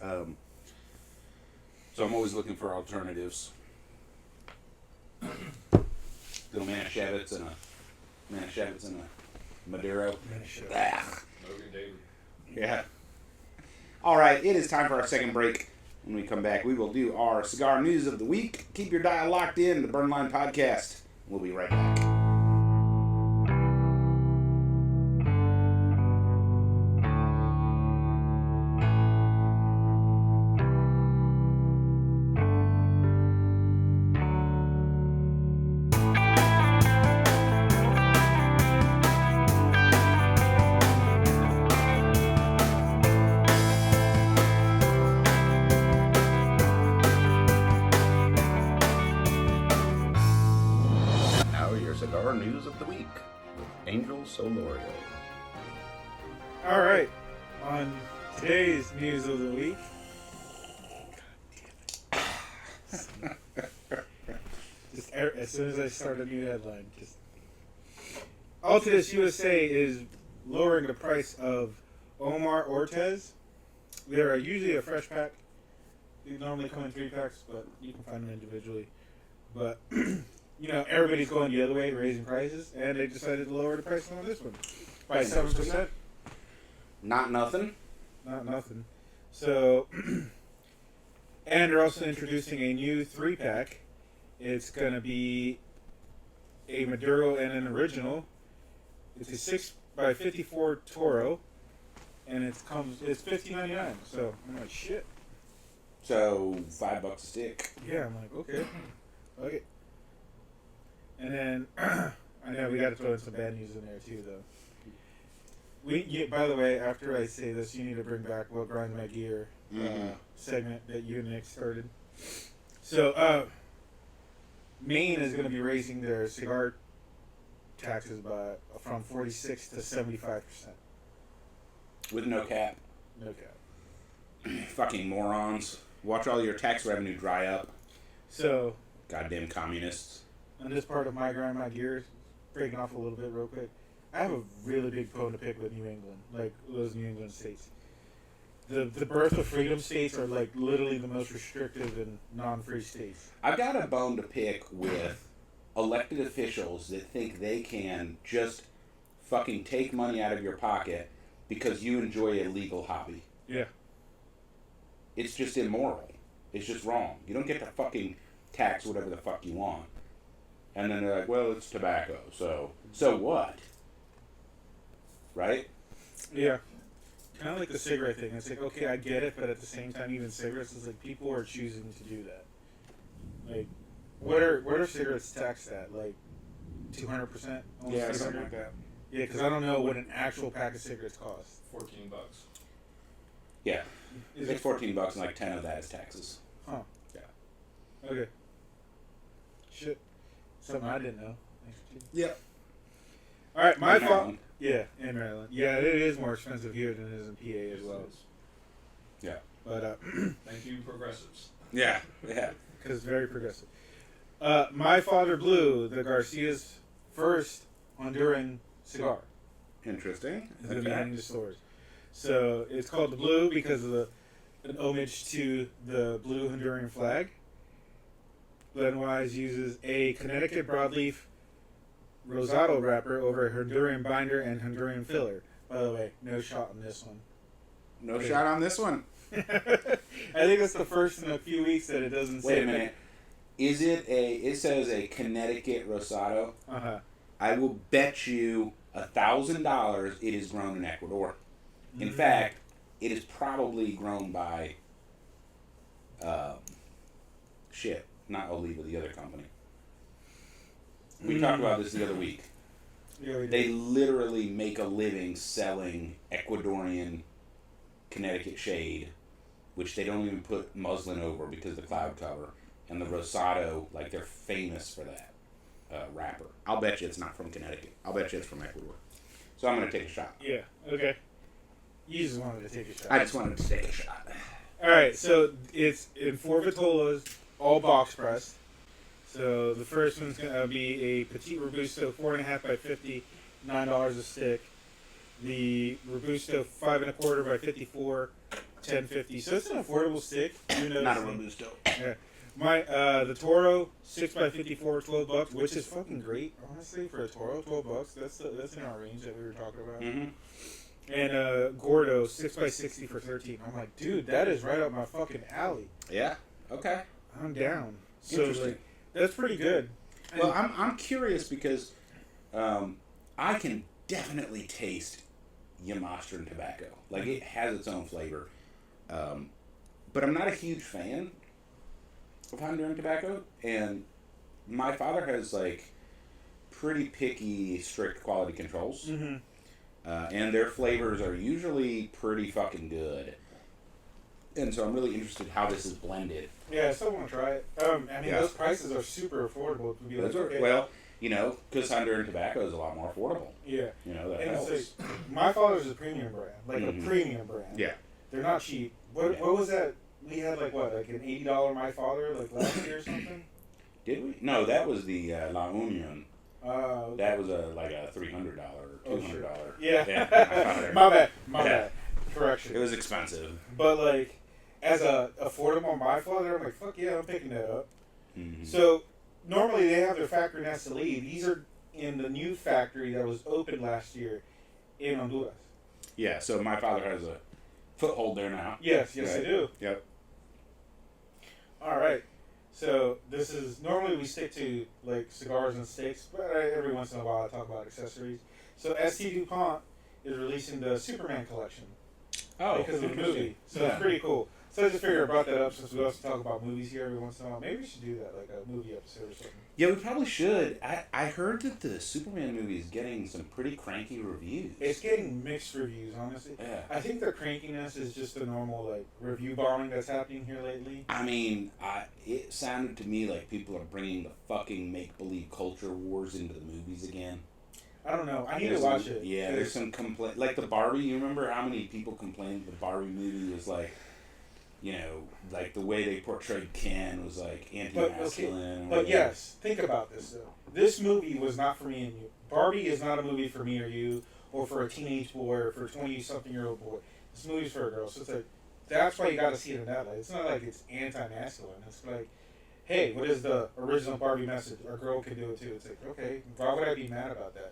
So I'm always looking for alternatives. Little Manischewitz and a Maduro. Ah. Logan David. Yeah. All right, it is time for our second break. When we come back, we will do our cigar news of the week. Keep your dial locked in, the Burn Line Podcast. We'll be right back. Angel Solorio. All right. On today's news of the week. Just as soon as I start a new headline, just Altus USA is lowering the price of Omar Ortez. They're usually a fresh pack. They normally come in 3-packs, but you can find them individually. But everybody's going the other way, raising prices, and they decided to lower the price on this one by 7%. Not nothing. Not nothing. So, and they're also introducing a new 3-pack. It's going to be a Maduro and an original. It's a 6x54 Toro, and it's $15.99. So I'm like, shit. So $5 a stick. Yeah, I'm like, okay. And then I know we got to throw in some bad news in there too, though. By the way, after I say this, you need to bring back what grinds my gear segment that you and Nick started. So, Maine is going to be raising their cigar taxes from 46 to 75%. With no cap. No cap. Fucking morons. Watch all your tax revenue dry up. So, Goddamn communists. on this part of my grind my gears, breaking off a little bit real quick, I have a really big bone to pick with New England, like those New England states. The birth of freedom states are like literally the most restrictive and non-free states. I've got a bone to pick with elected officials that think they can just fucking take money out of your pocket because you enjoy a legal hobby. Yeah. It's just immoral. It's just wrong. You don't get to fucking tax whatever the fuck you want. And then they're like, well, it's tobacco, so what? Right? Yeah. Kind of like the cigarette thing. It's like, okay, I get it, but at the same time, even cigarettes, it's like people are choosing to do that. Like, what are cigarettes taxed at? Like, 200%? Yeah, something like that. Yeah, because I don't know what an actual pack of cigarettes costs. $14. Yeah. Is It's it $14 and like 10 of that is taxes. Huh. Yeah. Okay. Shit. Something I didn't know. Yep. All right, my In fault. Maryland. Yeah, in Maryland. Yeah, it is more expensive here than it is in PA as well. Yeah. But Thank you, progressives. Yeah. Yeah. because it's very progressive. My Father Blue, the Garcia's first Honduran cigar, Interesting. is going to be hitting the stores. So it's called the Blue because of an homage to the blue Honduran flag. Blendwise uses a Connecticut broadleaf Rosado wrapper over a Honduran binder and Honduran filler. By the way, no shot on this one. No shot on this one. I think it's the first in a few weeks that it doesn't say. Wait a minute. Is it it says a Connecticut Rosado? Uh-huh. I will bet you $1,000 it is grown in Ecuador. In fact, it is probably grown by, not Oliva, the other company. We talked about this the other week. Yeah, we They did. literally make a living selling Ecuadorian Connecticut shade, which they don't even put muslin over because of the cloud cover. And the Rosado, like, they're famous for that wrapper. I'll bet you it's not from Connecticut. I'll bet you it's from Ecuador. So I'm going to take a shot. Yeah, okay. You just wanted to take a shot. I just wanted to take a shot. All right, so it's in 4 Vitolas, all box pressed. So the first one's going to be a Petit Robusto 4.5 by 50, $9 a stick. The Robusto 5 1/4 by 54, $10.50. So it's an affordable stick. Not a Robusto. Yeah. The Toro 6 by 54, $12, which is fucking great, honestly, for a Toro. $12. That's in our range that we were talking about. Mm-hmm. And Gordo 6 by 60 for $13. I'm like, dude, that is right up my fucking alley. Yeah. Okay. I'm down. So Interesting. like, that's pretty good. Well, I'm curious because I can definitely taste Yamastern tobacco. Like, it has its own flavor. But I'm not a huge fan of Honduran tobacco. And my father has, like, pretty picky, strict quality controls. Mm-hmm. And their flavors are usually pretty fucking good. And so I'm really interested how this is blended. Yeah, I still want to try it. I mean, Yeah. those prices are super affordable. To be like, Those are, okay. well, You know, because Honduran tobacco is a lot more affordable. Yeah. You know, that And helps. it's like, my father's a premium brand, like a premium brand. Yeah. They're not cheap. What was that? We had like what, like an $80 My Father like last year or something. Did we? No, that was the La Union. Okay. That was like a $300 or $200. Yeah. My bad. Correction. It was expensive. But like, as a affordable My Father, I'm like, fuck yeah, I'm picking that up. Mm-hmm. So normally they have their factory in Esteli. These are in the new factory that was opened last year in Honduras. Yeah, so my father has a foothold there now. Yes, Right. I do. Yep. All right. So this is normally we stick to like cigars and steaks, but every once in a while I talk about accessories. So ST DuPont is releasing the Superman collection because of the movie. So it's pretty cool. So I just figured I brought that up since we also talk about movies here every once in a while. Maybe we should do that, like a movie episode or something. Yeah, we probably should. I heard that the Superman movie is getting some pretty cranky reviews. It's getting mixed reviews, honestly. Yeah. I think their crankiness is just the normal like review bombing that's happening here lately. I mean, it sounded to me like people are bringing the fucking make-believe culture wars into the movies again. I don't know. I need to watch it. Yeah, there's some complaint. Like the Barbie, you remember how many people complained the Barbie movie was like, you know, like the way they portrayed Ken was like anti-masculine. But yes, think about this though. This movie was not for me and you. Barbie is not a movie for me or you, or for a teenage boy, or for a 20-something-year-old boy. This movie's for a girl. So it's like, that's why you got to see it in that light. It's not like it's anti-masculine. It's like, hey, what is the original Barbie message? A girl can do it too. It's like, okay, why would I be mad about that?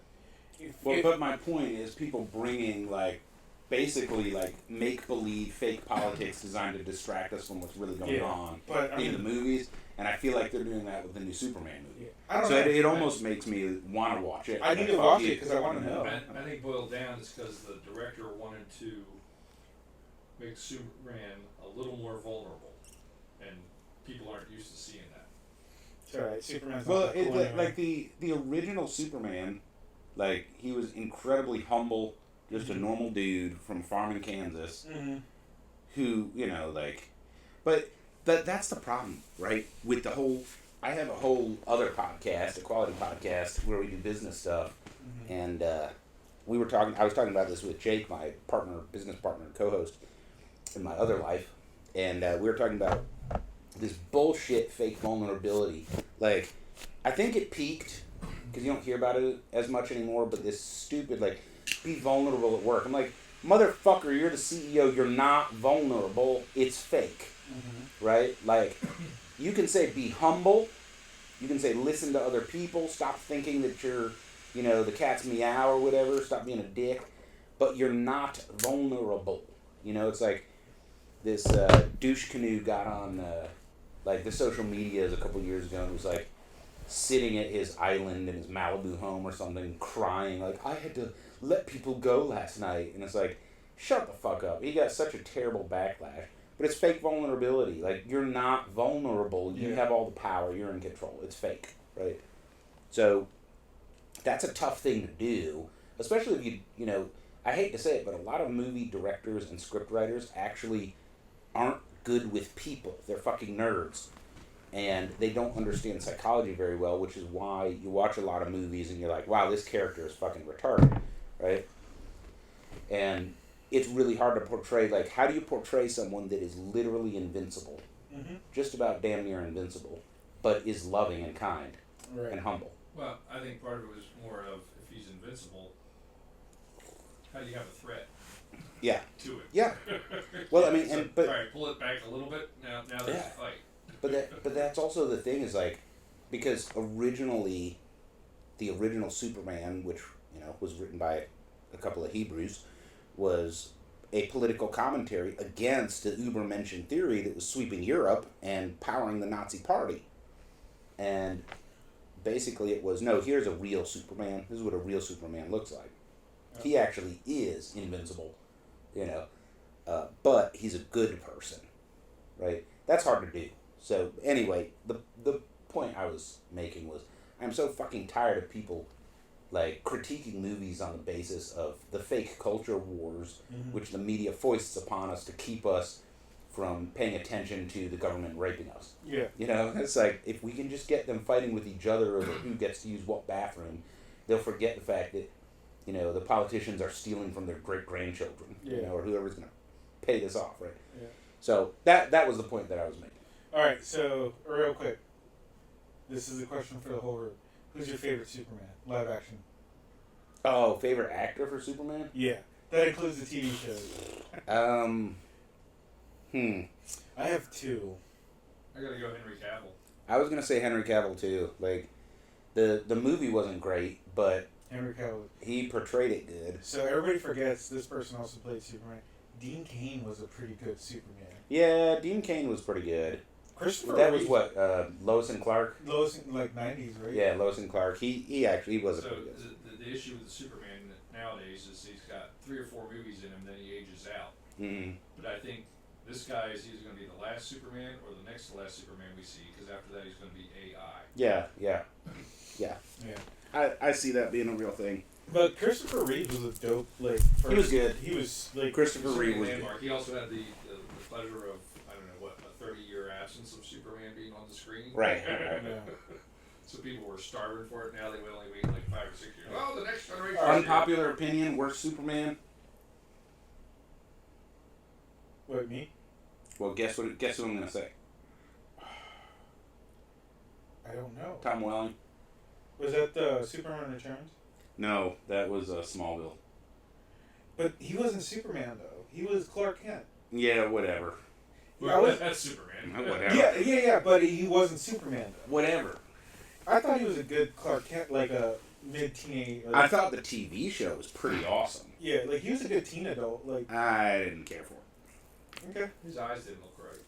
But my point is people bringing like basically like make-believe fake politics designed to distract us from what's really going on in the movies, and I feel like they're doing that with the new Superman movie. I don't so know. it almost makes me want to watch it. I need to watch it because I want to know. I think boiled down is because the director wanted to make Superman a little more vulnerable, and people aren't used to seeing that. It's alright. Superman's Well, not that cool anyway. like the original Superman, like he was incredibly humble, just a normal dude from a farm in Kansas, who, you know, like, but that's the problem, right? With the whole, I have a whole other podcast, a quality podcast, where we do business stuff, and I was talking about this with Jake, my business partner, and co-host in my other life, and we were talking about this bullshit fake vulnerability. Like, I think it peaked, because you don't hear about it as much anymore, but this stupid, like, be vulnerable at work. I'm like, motherfucker, you're the CEO, you're not vulnerable, it's fake, right? Like, you can say be humble, you can say listen to other people, stop thinking that you're, you know, the cat's meow or whatever, stop being a dick, but you're not vulnerable. You know, it's like this douche canoe got on, like, the social medias a couple years ago and was like, sitting at his island in his Malibu home or something, crying, like, I had to let people go last night. And it's like, shut the fuck up. He got such a terrible backlash. But it's fake vulnerability. Like, you're not vulnerable. You have all the power. You're in control. It's fake, right? So, that's a tough thing to do. Especially if you know, I hate to say it, but a lot of movie directors and script writers actually aren't good with people. They're fucking nerds. And they don't understand psychology very well, which is why you watch a lot of movies and you're like, wow, this character is fucking retarded, right? And it's really hard to portray, like, how do you portray someone that is literally invincible, just about damn near invincible, but is loving and kind and humble? Well, I think part of it was more of, if he's invincible, how do you have a threat to it? Yeah. Well, I mean, so, but all right, pull it back a little bit, now there's a fight. But that's also the thing is, like, because originally, the original Superman, which, you know, was written by a couple of Hebrews, was a political commentary against the Übermenschen theory that was sweeping Europe and powering the Nazi Party. And basically it was, no, here's a real Superman. This is what a real Superman looks like. He actually is invincible, you know, but he's a good person, right? That's hard to do. So anyway, the point I was making was, I'm so fucking tired of people, like, critiquing movies on the basis of the fake culture wars, which the media foists upon us to keep us from paying attention to the government raping us. Yeah. You know, it's like, if we can just get them fighting with each other over who gets to use what bathroom, they'll forget the fact that, you know, the politicians are stealing from their great-grandchildren, you know, or whoever's going to pay this off, right? Yeah. So that was the point that I was making. All right, so real quick. This is a question for the whole room. Who's your favorite Superman? Live action. Oh, favorite actor for Superman? Yeah. That includes the TV shows. I have two. I gotta go Henry Cavill. I was gonna say Henry Cavill too. Like, the movie wasn't great, but Henry Cavill. he portrayed it good. So everybody forgets this person also played Superman. Dean Cain was a pretty good Superman. Yeah, Dean Cain was pretty good. Christopher That was Reeve- what, Lois and Clark? Lois, like 90s, right? Yeah, Lois and Clark. He actually was a So pretty good. the issue with the Superman nowadays is he's got 3 or 4 movies in him, then he ages out. Mm-hmm. But I think this guy is either going to be the last Superman or the next to last Superman we see, because after that he's going to be AI. Yeah. Yeah. I see that being a real thing. But Christopher Reeve was a dope, like... He was good. He was, like... Christopher He's Reeve a was good. landmark. He also had the pleasure of, I don't know what, a 30-year absence of Superman being on the screen. Right. Yeah. So people were starving for it. Now they would only wait like 5 or 6 years. Oh, the next generation. Unpopular opinion, worst Superman? What, me? Well, guess what I'm gonna say. I don't know. Tom Welling? Was that the Superman Returns? No, that was Smallville. But he wasn't Superman, though. He was Clark Kent. Yeah, whatever. Well, that's Superman. Whatever. Yeah, but he wasn't Superman, though. Whatever. I thought he was a good Clark Kent, like a mid-teenage... Like, I thought the TV show was pretty awesome. yeah, like, he was a good teen adult, like... I didn't care for it. Okay. His eyes didn't look right.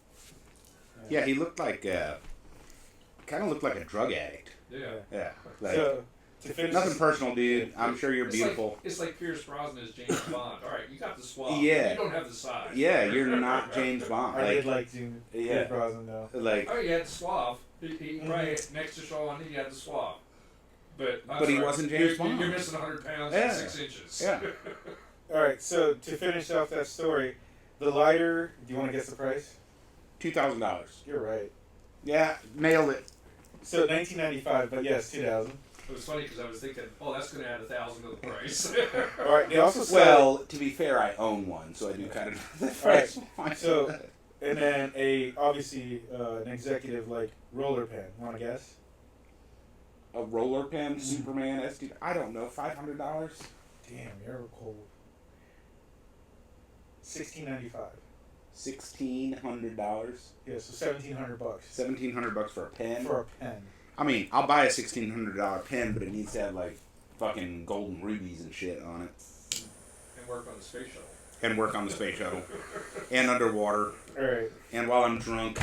Yeah, he looked like, kind of looked like a drug addict. Yeah. Yeah. Like, So, to finish... nothing personal, dude. I'm sure you're beautiful. It's like Pierce Brosnan as James Bond. All right, you got the swab. Yeah. You don't have the size. Yeah, you're not James Bond. I did like June. Yeah. Brosnan, though. Like, Oh, you had the swab. He right next to Sean, he had the swab. But he wasn't James Bond. You're missing 100 pounds Yeah. and 6 inches. yeah. Alright, so to finish off that story, the lighter, do you want to guess the price? $2,000. You're right. Yeah, nailed it. So 1995, but yes, 2000. It was funny because I was thinking, oh, that's going to add 1,000 to the price. Alright, they also sell... Well, to be fair, I own one, so I do kind of know the price. So, and then obviously, an executive, like, roller pen. Want to guess? A roller pen, Superman, SD. I don't know, $500? Damn, you're cold. $16.95. $1,600. Yeah, so $1,700. $1,700 for a pen. For a pen. I mean, I'll buy a $1,600 pen, but it needs to have like fucking golden rubies and shit on it, And work on the space shuttle. and work on the space shuttle, and underwater, Alright. and while I'm drunk,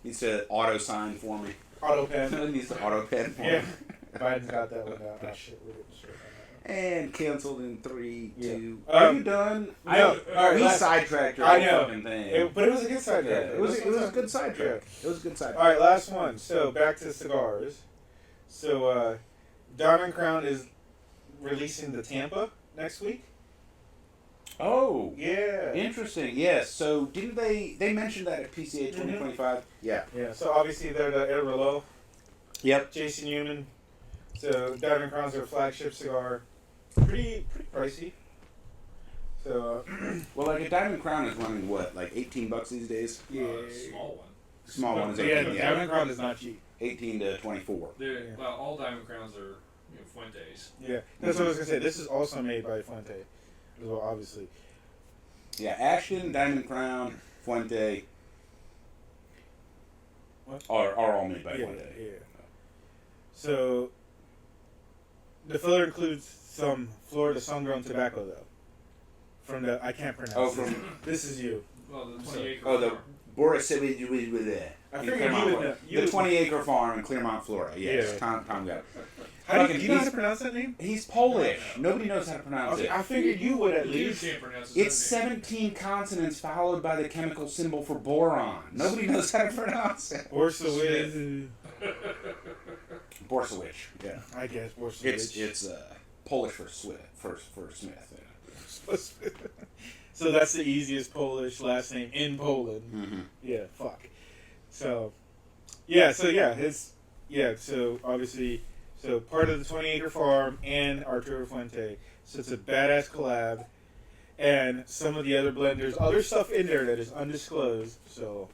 needs to auto sign for me. Auto pen. It needs to auto pen for Yeah. me. Biden's got that one out. Oh, shit, we're getting straight on that one. And canceled in 3, Yeah. 2. Are you done? No. Alright, we last- sidetracked your I whole know. fucking thing. But it was a good side Yeah, track. it was a good sidetrack. It was a good sidetrack. Alright, last one. So, back to cigars. So, Diamond Crown is releasing the Tampa next week. Oh, Yeah. interesting. Yes. So didn't they mentioned that at PCA 2025? Yeah. Yeah, so obviously they're the Ed Rouleau, Yep. Jason Newman. So Diamond Crown's their flagship cigar. Pretty pricey. So, Well, like a Diamond Crown is running what, like $18 these days? yeah. Small one. Small one is Yeah, 18. the Yeah, Diamond Crown is not cheap. 18 to 24. They're, Yeah. well, all Diamond Crowns are Fuentes. Yeah, that's what I was gonna say. This is also made by Fuente, as well, obviously. Yeah, Ashton, Diamond Crown, Fuente. What? Are all made by Yeah, Fuente. yeah. So the filler includes some Florida sun-grown tobacco, though. From the I can't pronounce. Oh, it. from This is you. Well, the 20 acre. oh the farm. Boris with there. I in figured Clermont, you would Florida. know. The 20-acre farm in Clermont, Florida. Yes, Yeah. Tom got it. How do Fucking- you know how to he's- pronounce that name? He's Polish. Nobody knows how to pronounce Okay, it. I figured you would at You least. can't pronounce his It's own name. 17 consonants followed by the chemical symbol for boron. Nobody knows how to pronounce it. Borsowitz. Borsowich. Yeah. I guess Borsowitz. It's Polish for Smith. Yeah. So that's the easiest Polish last name in Poland. Mm-hmm. Yeah, fuck. So, yeah, so obviously, so part of the 20-acre farm and Arturo Fuente. So it's a badass collab. And some of the other blenders, other stuff in there that is undisclosed. So,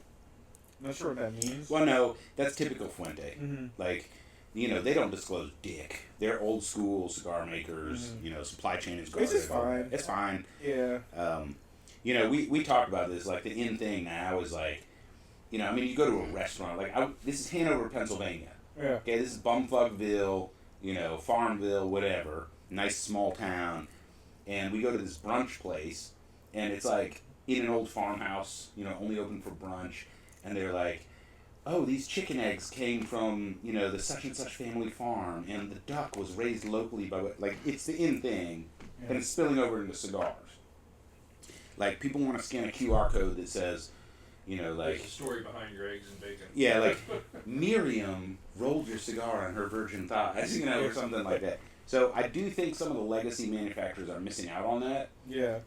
I'm not sure what that means. Well, no, that's typical Fuente. Mm-hmm. Like, they don't disclose dick. They're old school cigar makers. Mm-hmm. Supply chain is guarded. This is fine. It's fine. Yeah. We talked about this. Like, the in thing now is like, you go to a restaurant. Like, this is Hanover, Pennsylvania. Yeah. Okay, this is Bumfuckville, Farmville, whatever. Nice small town. And we go to this brunch place, and it's like in an old farmhouse, only open for brunch. And they're like, oh, these chicken eggs came from, the such and such family farm, and the duck was raised locally by, like, it's the in thing, and it's spilling over into cigars. Like, people want to scan a QR code that says, There's a story behind your eggs and bacon. Yeah, like, Miriam rolled your cigar on her virgin thighs, or something like that. So I do think some of the legacy manufacturers are missing out on that. Yeah.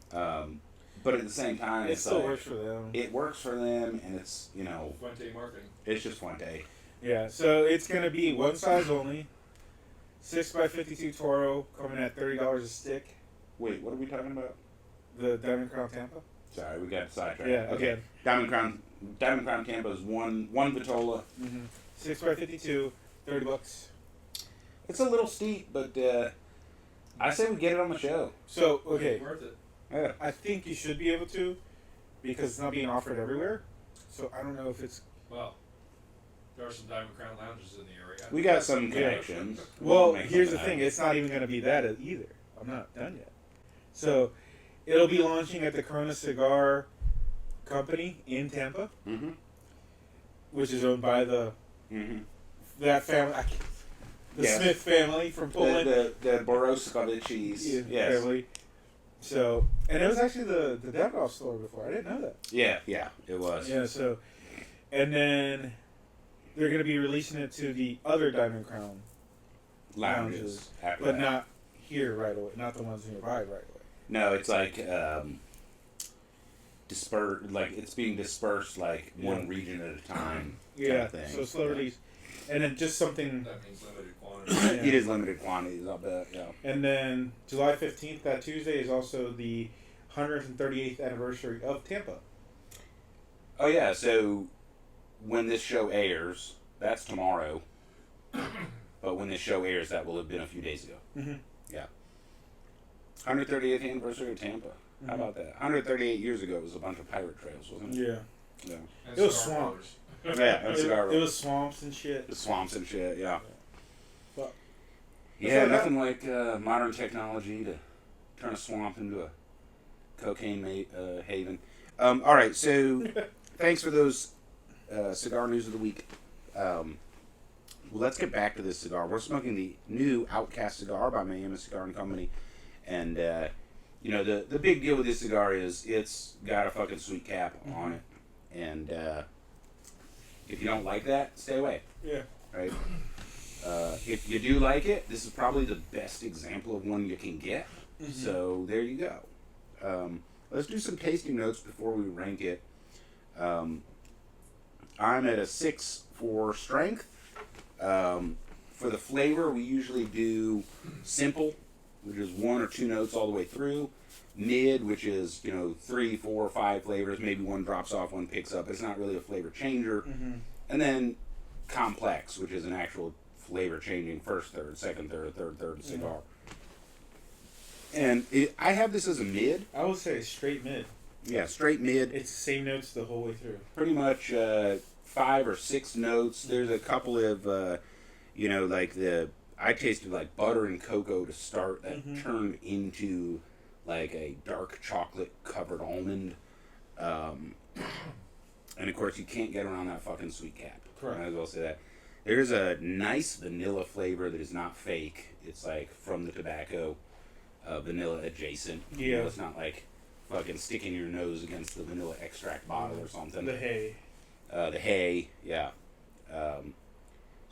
But at the same time, it still works for them. It works for them, and it's, Fuente marketing. It's just Fuente. Yeah, so it's going to be one size only. 6x52 Toro coming at $30 a stick. Wait, what are we talking about? The Diamond Crown Tampa. Sorry, we got sidetracked. Yeah, okay. again. Diamond Crown Tampa is one Vitola. Mm-hmm. 6x52, $30. It's a little steep, but I say we get it on the show. So, okay. Worth it. Yeah. I think you should be able to, because it's not being offered everywhere. So I don't know if it's... Well, there are some Diamond Crown lounges in the area. We got some connections. Well, here's the thing. It's not even going to be that either. I'm not done yet. So, it'll be launching at the Corona Cigar Company in Tampa, Mm-hmm. which is owned by that family. The Yes. Smith family from Poland. The Borowskiewicz yes. family. So, and it was actually the Davidoff store before. I didn't know that. Yeah, it was. Yeah, so, and then they're going to be releasing it to the other Diamond Crown Lounges. after but that. not here right away. Not the ones nearby right away. No, it's like dispersed. Like it's being dispersed, like one region at a time. Yeah, kind of thing. so slow release. And then just something... That means limited quantity. It is limited quantities, I'll bet, yeah. And then July 15th, that Tuesday, is also the 138th anniversary of Tampa. Oh, yeah, so when this show airs, that's tomorrow. But when this show airs, that will have been a few days ago. Mm-hmm. Yeah. 138th anniversary of Tampa. How about that? 138 years ago, it was a bunch of pirate trails, wasn't it? Yeah. Yeah. And It was cigar swamp. rollers. Yeah, and cigar It rollers. was swamps and shit. The swamps and shit, yeah. Fuck. Yeah, So nothing like modern technology to turn a swamp into a cocaine haven. All right, so thanks for those cigar news of the week. Well, let's get back to this cigar. We're smoking the new Outcast cigar by Miami Cigar and Company, and the big deal with this cigar is it's got a fucking sweet cap on it, and if you don't like that, stay away. Yeah. Right. If you do like it, this is probably the best example of one you can get. Mm-hmm. So there you go. Let's do some tasting notes before we rank it. I'm at a 6 for strength. For the flavor, we usually do simple, which is 1 or 2 notes all the way through. Mid, which is 3, 4, 5 flavors. Maybe one drops off, one picks up. It's not really a flavor changer. Mm-hmm. And then complex, which is an actual flavor changing first third, second third, third cigar. And I have this as a mid. I would say straight mid. Yeah, straight mid. It's the same notes the whole way through. Pretty much 5 or 6 notes. There's a couple of, I tasted like butter and cocoa to start that turned into like a dark chocolate covered almond. And of course, you can't get around that fucking sweet cap. Correct. I might as well say that. There's a nice vanilla flavor that is not fake. It's like from the tobacco, vanilla adjacent. Yeah. It's not like fucking sticking your nose against the vanilla extract bottle or something. The hay. The hay, yeah.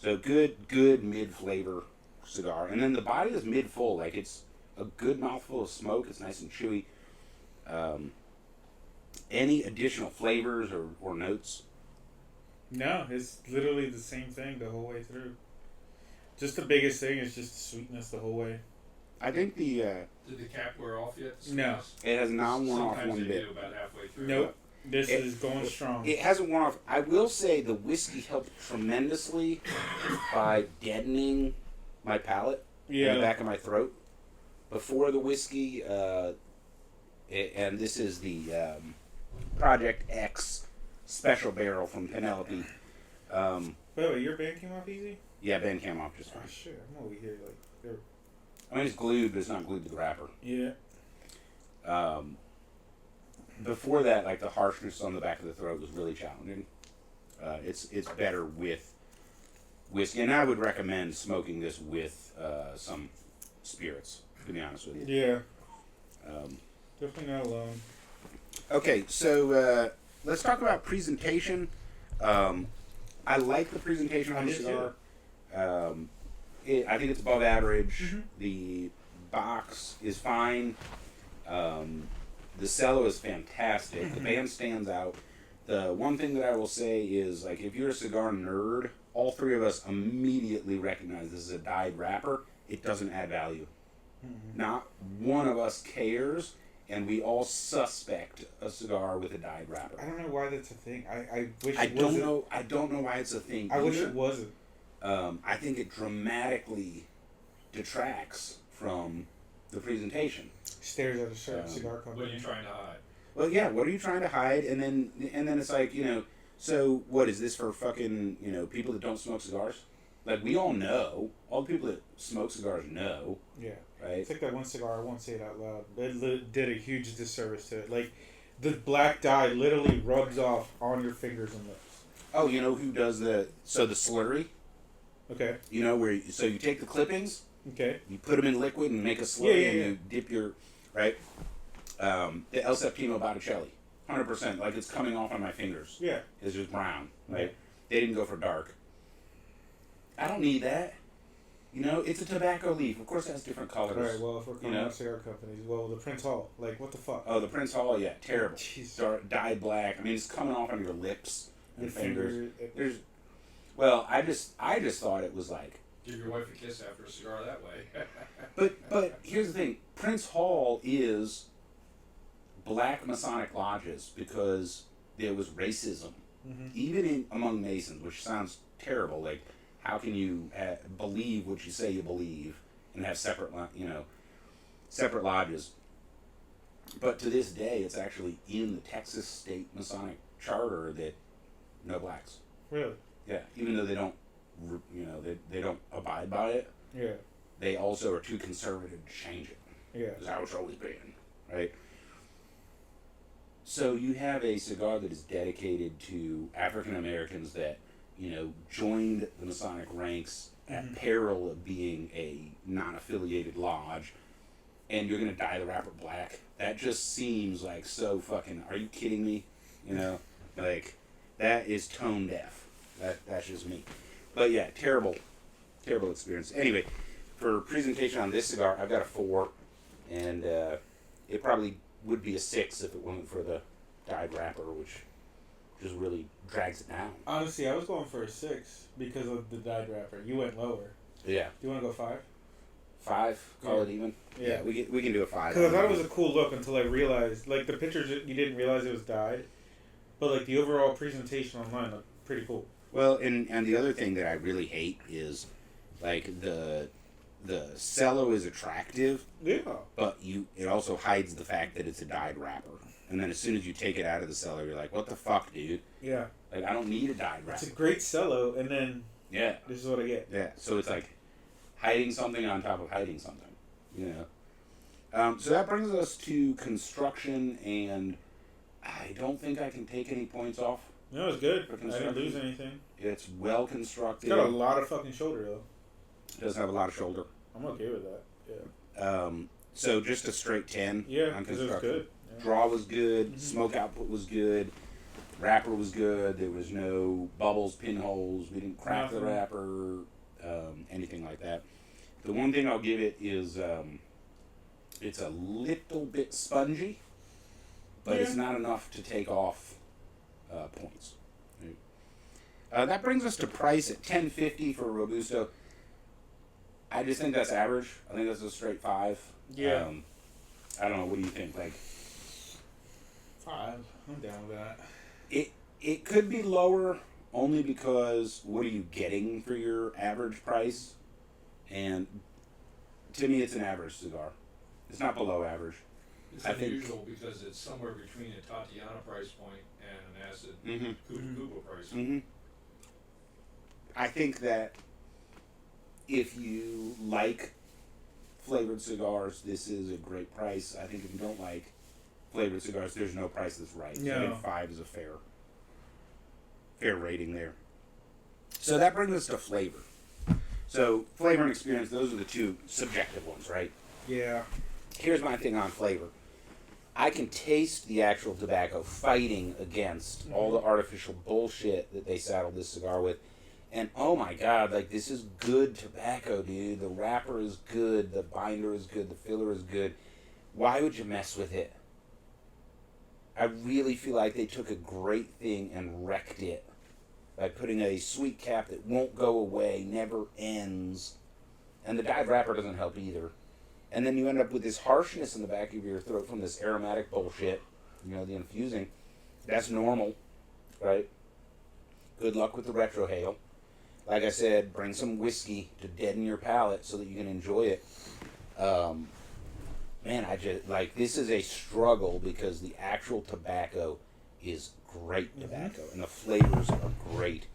So good mid flavor. cigar, and then the body is mid full. Like it's a good mouthful of smoke. It's nice and chewy. Any additional flavors or notes? No, it's literally the same thing the whole way through. Just the biggest thing is just the sweetness the whole way. I think the Did the cap wear off yet? No. it has not worn off Sometimes one they bit. do about halfway through. Nope. This is going strong. It hasn't worn off. I will say the whiskey helped tremendously by deadening my palate in the back of my throat. Before the whiskey, and this is the Project X special barrel from Penelope. Wait, your band came off easy? Yeah, Ben came off just Oh fine. shit, I'm over here like they're... I mean, it's glued, but it's not glued to the wrapper. Yeah. Before that, like the harshness on the back of the throat was really challenging. It's better with whiskey, and I would recommend smoking this with some spirits. To be honest with you. Yeah. Definitely not alone. Okay, so let's talk about presentation. I like the presentation on the cigar. I think it's above average. Mm-hmm. The box is fine. The cello is fantastic. The band stands out. The one thing that I will say is, like, if you're a cigar nerd, all three of us immediately recognize this is a dyed wrapper. It doesn't add value. Mm-hmm. Not one of us cares, and we all suspect a cigar with a dyed wrapper. I don't know why that's a thing. I wish I it don't wasn't. know. I don't know why it's a thing. I wish either. it wasn't. I think it dramatically detracts from the presentation. Stares at a certain cigar What company. are you trying to hide? Well, yeah. What are you trying to hide? And then it's like, So what is this for? Fucking people that don't smoke cigars? Like, we all know. All the people that smoke cigars know. Yeah. Right. It's like that one cigar. I won't say it out loud. It did a huge disservice to it. Like, the black dye literally rubs off on your fingers and lips. Oh, you know who does the slurry? Okay. Where you take the clippings, Okay. you put them in liquid and make a slurry, Yeah. and you dip your right. The El Septimo Botticelli, 100%. Like, it's coming off on my fingers. Yeah. It's just brown, right? They didn't go for dark. I don't need that. It's a tobacco leaf. Of course, it has different colors. All right. Well, if we're calling out cigar companies, the Prince Hall. Like, what the fuck? Oh, the Prince Hall, yeah, terrible. Jeez. Dark, dyed black. I mean, it's coming off on your lips and Your fingers. finger, Well, I just thought it was like. Give your wife a kiss after a cigar that way. But here's the thing: Prince Hall is black Masonic lodges because there was racism, even among Masons, which sounds terrible. Like, how can you believe what you say you believe and have separate lodges? But to this day, it's actually in the Texas State Masonic Charter that no blacks. Really? Yeah, even though they don't, they don't abide by it. Yeah. They also are too conservative to change it. Yeah. That's how it's always been, right? So you have a cigar that is dedicated to African Americans that, joined the Masonic ranks at peril of being a non-affiliated lodge, and you're going to dye the wrapper black. That just seems like so fucking, are you kidding me? Like, that is tone deaf. That's just me. But yeah, terrible experience. Anyway, for presentation on this cigar, I've got a 4, and it probably would be a 6 if it wasn't for the dyed wrapper, which just really drags it down. Honestly, I was going for a 6 because of the dyed wrapper. You went lower. Yeah. Do you want to go 5? 5? Call it even? Yeah. We can do a 5. Because I thought it was a cool look until I realized, like, the pictures, you didn't realize it was dyed. But, like, the overall presentation online looked pretty cool. Well, and the other thing that I really hate is, like, the cello is attractive, Yeah. but it also hides the fact that it's a dyed wrapper. And then as soon as you take it out of the cello, you're like, what the fuck, dude? Yeah. Like, I don't need a dyed wrapper. It's a great cello, and then Yeah. this is what I get. Yeah. So it's like hiding something on top of hiding something, So that brings us to construction, and I don't think I can take any points off. No, it was good. For I didn't construction. lose anything. It's well It's constructed. got a lot of fucking shoulder, though. It does have a lot of shoulder. I'm okay with that. Yeah. So just a straight 10 Yeah, on because it was construction. good. Yeah. Draw was good. Smoke output was good. Wrapper was good. There was no bubbles, pinholes. We didn't crack the Nothing. wrapper. Anything like that. The one thing I'll give it is it's a little bit spongy, but it's not enough to take off points. Right? That brings us to price at $10.50 for a Robusto. I just think that's average. I think that's a straight 5. Yeah. I don't know. What do you think? Like 5. I'm down with that. It could be lower only because what are you getting for your average price? And to me, it's an average cigar. It's not below average. It's I think- unusual because it's somewhere between a Tatiana price point and an acid Cuba price point. Mm-hmm. I think that if you like flavored cigars, this is a great price. I think if you don't like flavored cigars, there's no price that's right. No. I think 5 is a fair rating there. So that brings us to flavor. So flavor and experience, those are the two subjective ones, right? Yeah. Here's my thing on flavor. I can taste the actual tobacco fighting against all the artificial bullshit that they saddled this cigar with. And oh my god, like this is good tobacco, dude. The wrapper is good, the binder is good, the filler is good. Why would you mess with it? I really feel like they took a great thing and wrecked it by putting a sweet cap that won't go away, never ends. And the dyed wrapper doesn't help either. And then you end up with this harshness in the back of your throat from this aromatic bullshit, the infusing. That's normal, right? Good luck with the retrohale. Like I said, bring some whiskey to deaden your palate so that you can enjoy it. This is a struggle because the actual tobacco is great tobacco and the flavors are great.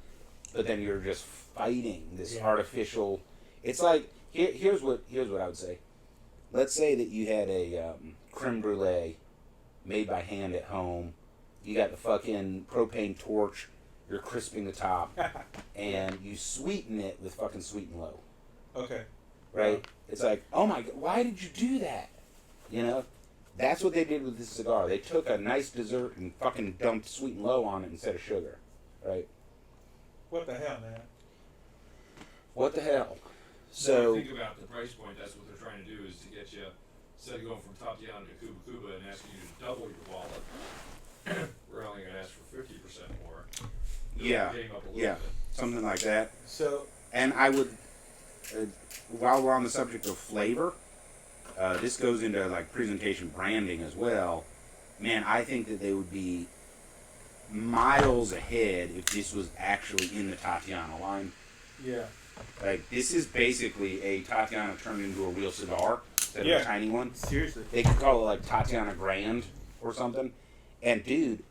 But then you're just fighting this artificial. It's like here's what I would say. Let's say that you had a creme brulee made by hand at home. You got the fucking propane torch. You're crisping the top, and you sweeten it with fucking Sweet and Low. Okay. Right? It's like, oh my god, why did you do that? That's what they did with this cigar. They took a nice dessert and fucking dumped Sweet and Low on it instead of sugar. Right? What the hell, man? What the hell? So think about the price point. That's what they're trying to do is to get you, instead of going from Tatiana to Cuba and asking you to double your wallet, we're only going to ask for 50% more. Yeah, bit. something like that. So, and I would, while we're on the subject of flavor, this goes into like presentation branding as well. Man, I think that they would be miles ahead if this was actually in the Tatiana line. yeah. Like, this is basically a Tatiana turned into a real cigar instead of a tiny one. Seriously. They could call it like Tatiana Grand or something. And dude,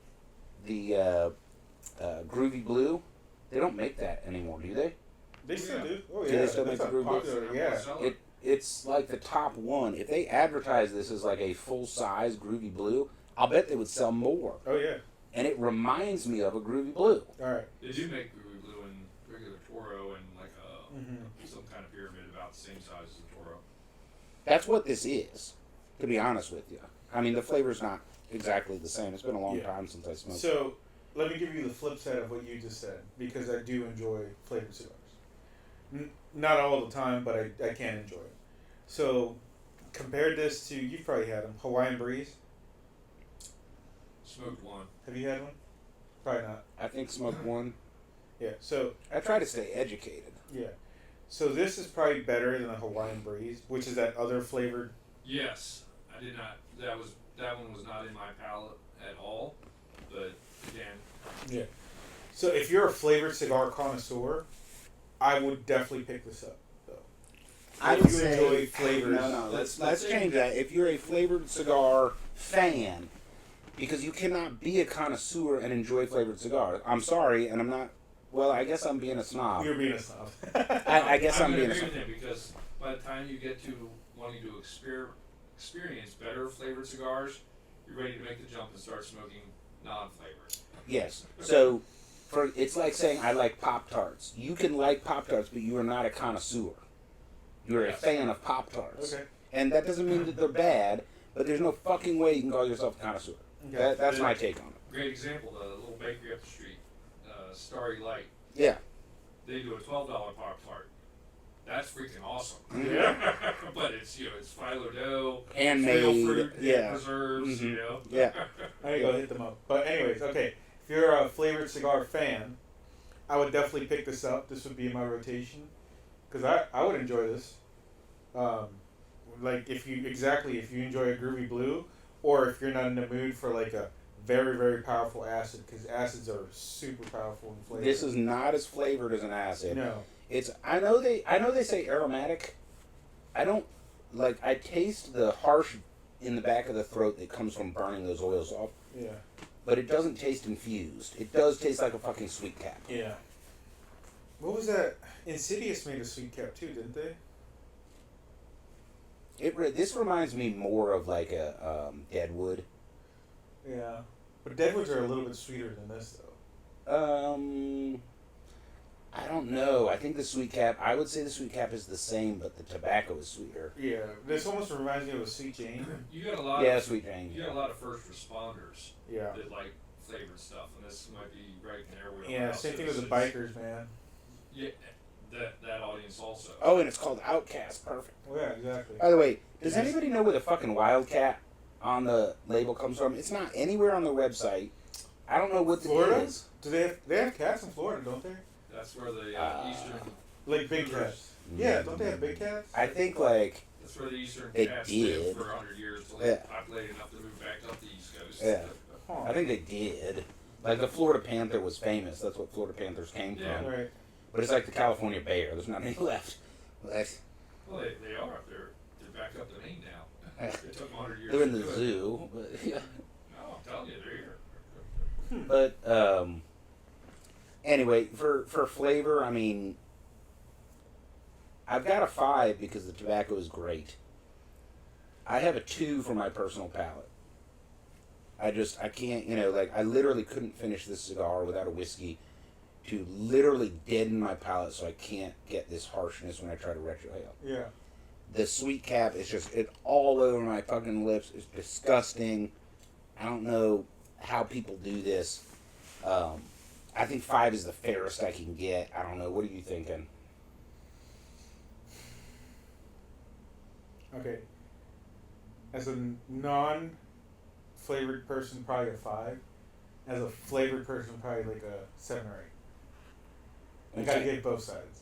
the Groovy Blue, they don't make that anymore, do they? They still do. Oh, Do yeah. they still make That's the a Groovy popular, Blue? yeah. It's like the top one. If they advertise this as like a full-size Groovy Blue, I'll bet they would sell more. Oh, yeah. And it reminds me of a Groovy Blue. All right. They do make Groovy Blue in regular Toro and like some kind of pyramid about the same size as the Toro. That's what this is, to be honest with you. I mean, the flavor's not exactly the same. It's been a long time since I smoked. So, let me give you the flip side of what you just said, because I do enjoy flavored cigars. Not all the time, but I can enjoy it. So, compare this to, you've probably had them, Hawaiian Breeze. Smoked one. Have you had one? Probably not. I think smoked one. Yeah, so, I try to stay educated. yeah. So this is probably better than the Hawaiian Breeze, which is that other flavored. Yes, I did not. That one was not in my palate at all. But again, Yeah. So if you're a flavored cigar connoisseur, I would definitely pick this up, though. I If would you say enjoy flavors. No. Let's change that. If you're a flavored cigar fan, because you cannot be a connoisseur and enjoy flavored cigars. I'm sorry, and I'm not. Well, I guess I'm being a snob. You're being a snob. I guess I'm gonna being a agree snob. with him because by the time you get to wanting to experience better flavored cigars, you're ready to make the jump and start smoking non-flavored. Yes. So, it's like saying I like Pop-Tarts. You can like Pop-Tarts, but you are not a connoisseur. You're a fan of Pop-Tarts. Okay. And that doesn't mean that they're bad, but there's no fucking way you can call yourself a connoisseur. Okay. That's my take on it. Great example, the little bakery up the street, Starry Light. Yeah. They do a $12 Pop Tart. that's freaking awesome. Yeah. But it's it's phyllo dough, Handmade, real fruit, yeah. preserves, Yeah. I gotta go hit them up. But anyways, okay. If you're a flavored cigar fan, I would definitely pick this up. This would be in my rotation because I would enjoy this. Like if you enjoy a groovy blue, or if you're not in the mood for like a very, very powerful acid, because acids are super powerful in flavor. This is not as flavored as an acid. No. It's I know they say aromatic. I don't like. I taste the harsh in the back of the throat that comes from burning those oils off. Yeah. But it doesn't taste infused. It does taste like a fucking sweet cap. Yeah. What was that? Insidious made a sweet cap too, didn't they? This reminds me more of like a Deadwood. Yeah. But Deadwoods are a little bit sweeter than this, though. I don't know. I think the sweet cap. I would say the sweet cap is the same, but the tobacco is sweeter. Yeah. This almost reminds me of a Sweet Jane. You got a lot. Yeah, of, Sweet Jane. You got a lot of first responders. Yeah. That like flavored stuff, and this might be right in their wheelhouse. Yeah, same thing with the bikers, man. Yeah, that audience also. Oh, and it's called Outcast. Perfect. Oh, yeah, exactly. By the way, does anybody know where the fucking Wildcat on the label comes from? It's not anywhere on their website. I don't know what the deal Florida? is. Do they have cats in Florida, don't they? That's where the eastern. Like big cats. Yeah, don't they have big cats? I think like That's where the eastern They cats did. lived for 100 years till Yeah. they populated enough to move back up the east coast. Yeah. Huh. I think they did. Like the Florida Panther was famous. That's what Florida Panthers came Yeah. from. Right. But it's like the California Bear. There's not any left. Like, Well, they are up there. They're back up to Maine now. It took them 100 years. they're in to the do it. zoo. But yeah. No, I'm telling you, they're here. But anyway, for flavor, I mean, I've got a 5 because the tobacco is great. I have a 2 for my personal palate. I can't, like I literally couldn't finish this cigar without a whiskey to literally deaden my palate, so I can't get this harshness when I try to retrohale. Yeah. The sweet cap is just all over my fucking lips. It's disgusting. I don't know how people do this. I think 5 is the fairest I can get. I don't know. What are you thinking? Okay. As a non-flavored person, probably a 5. As a flavored person, probably like a 7 or 8. I gotta get both sides.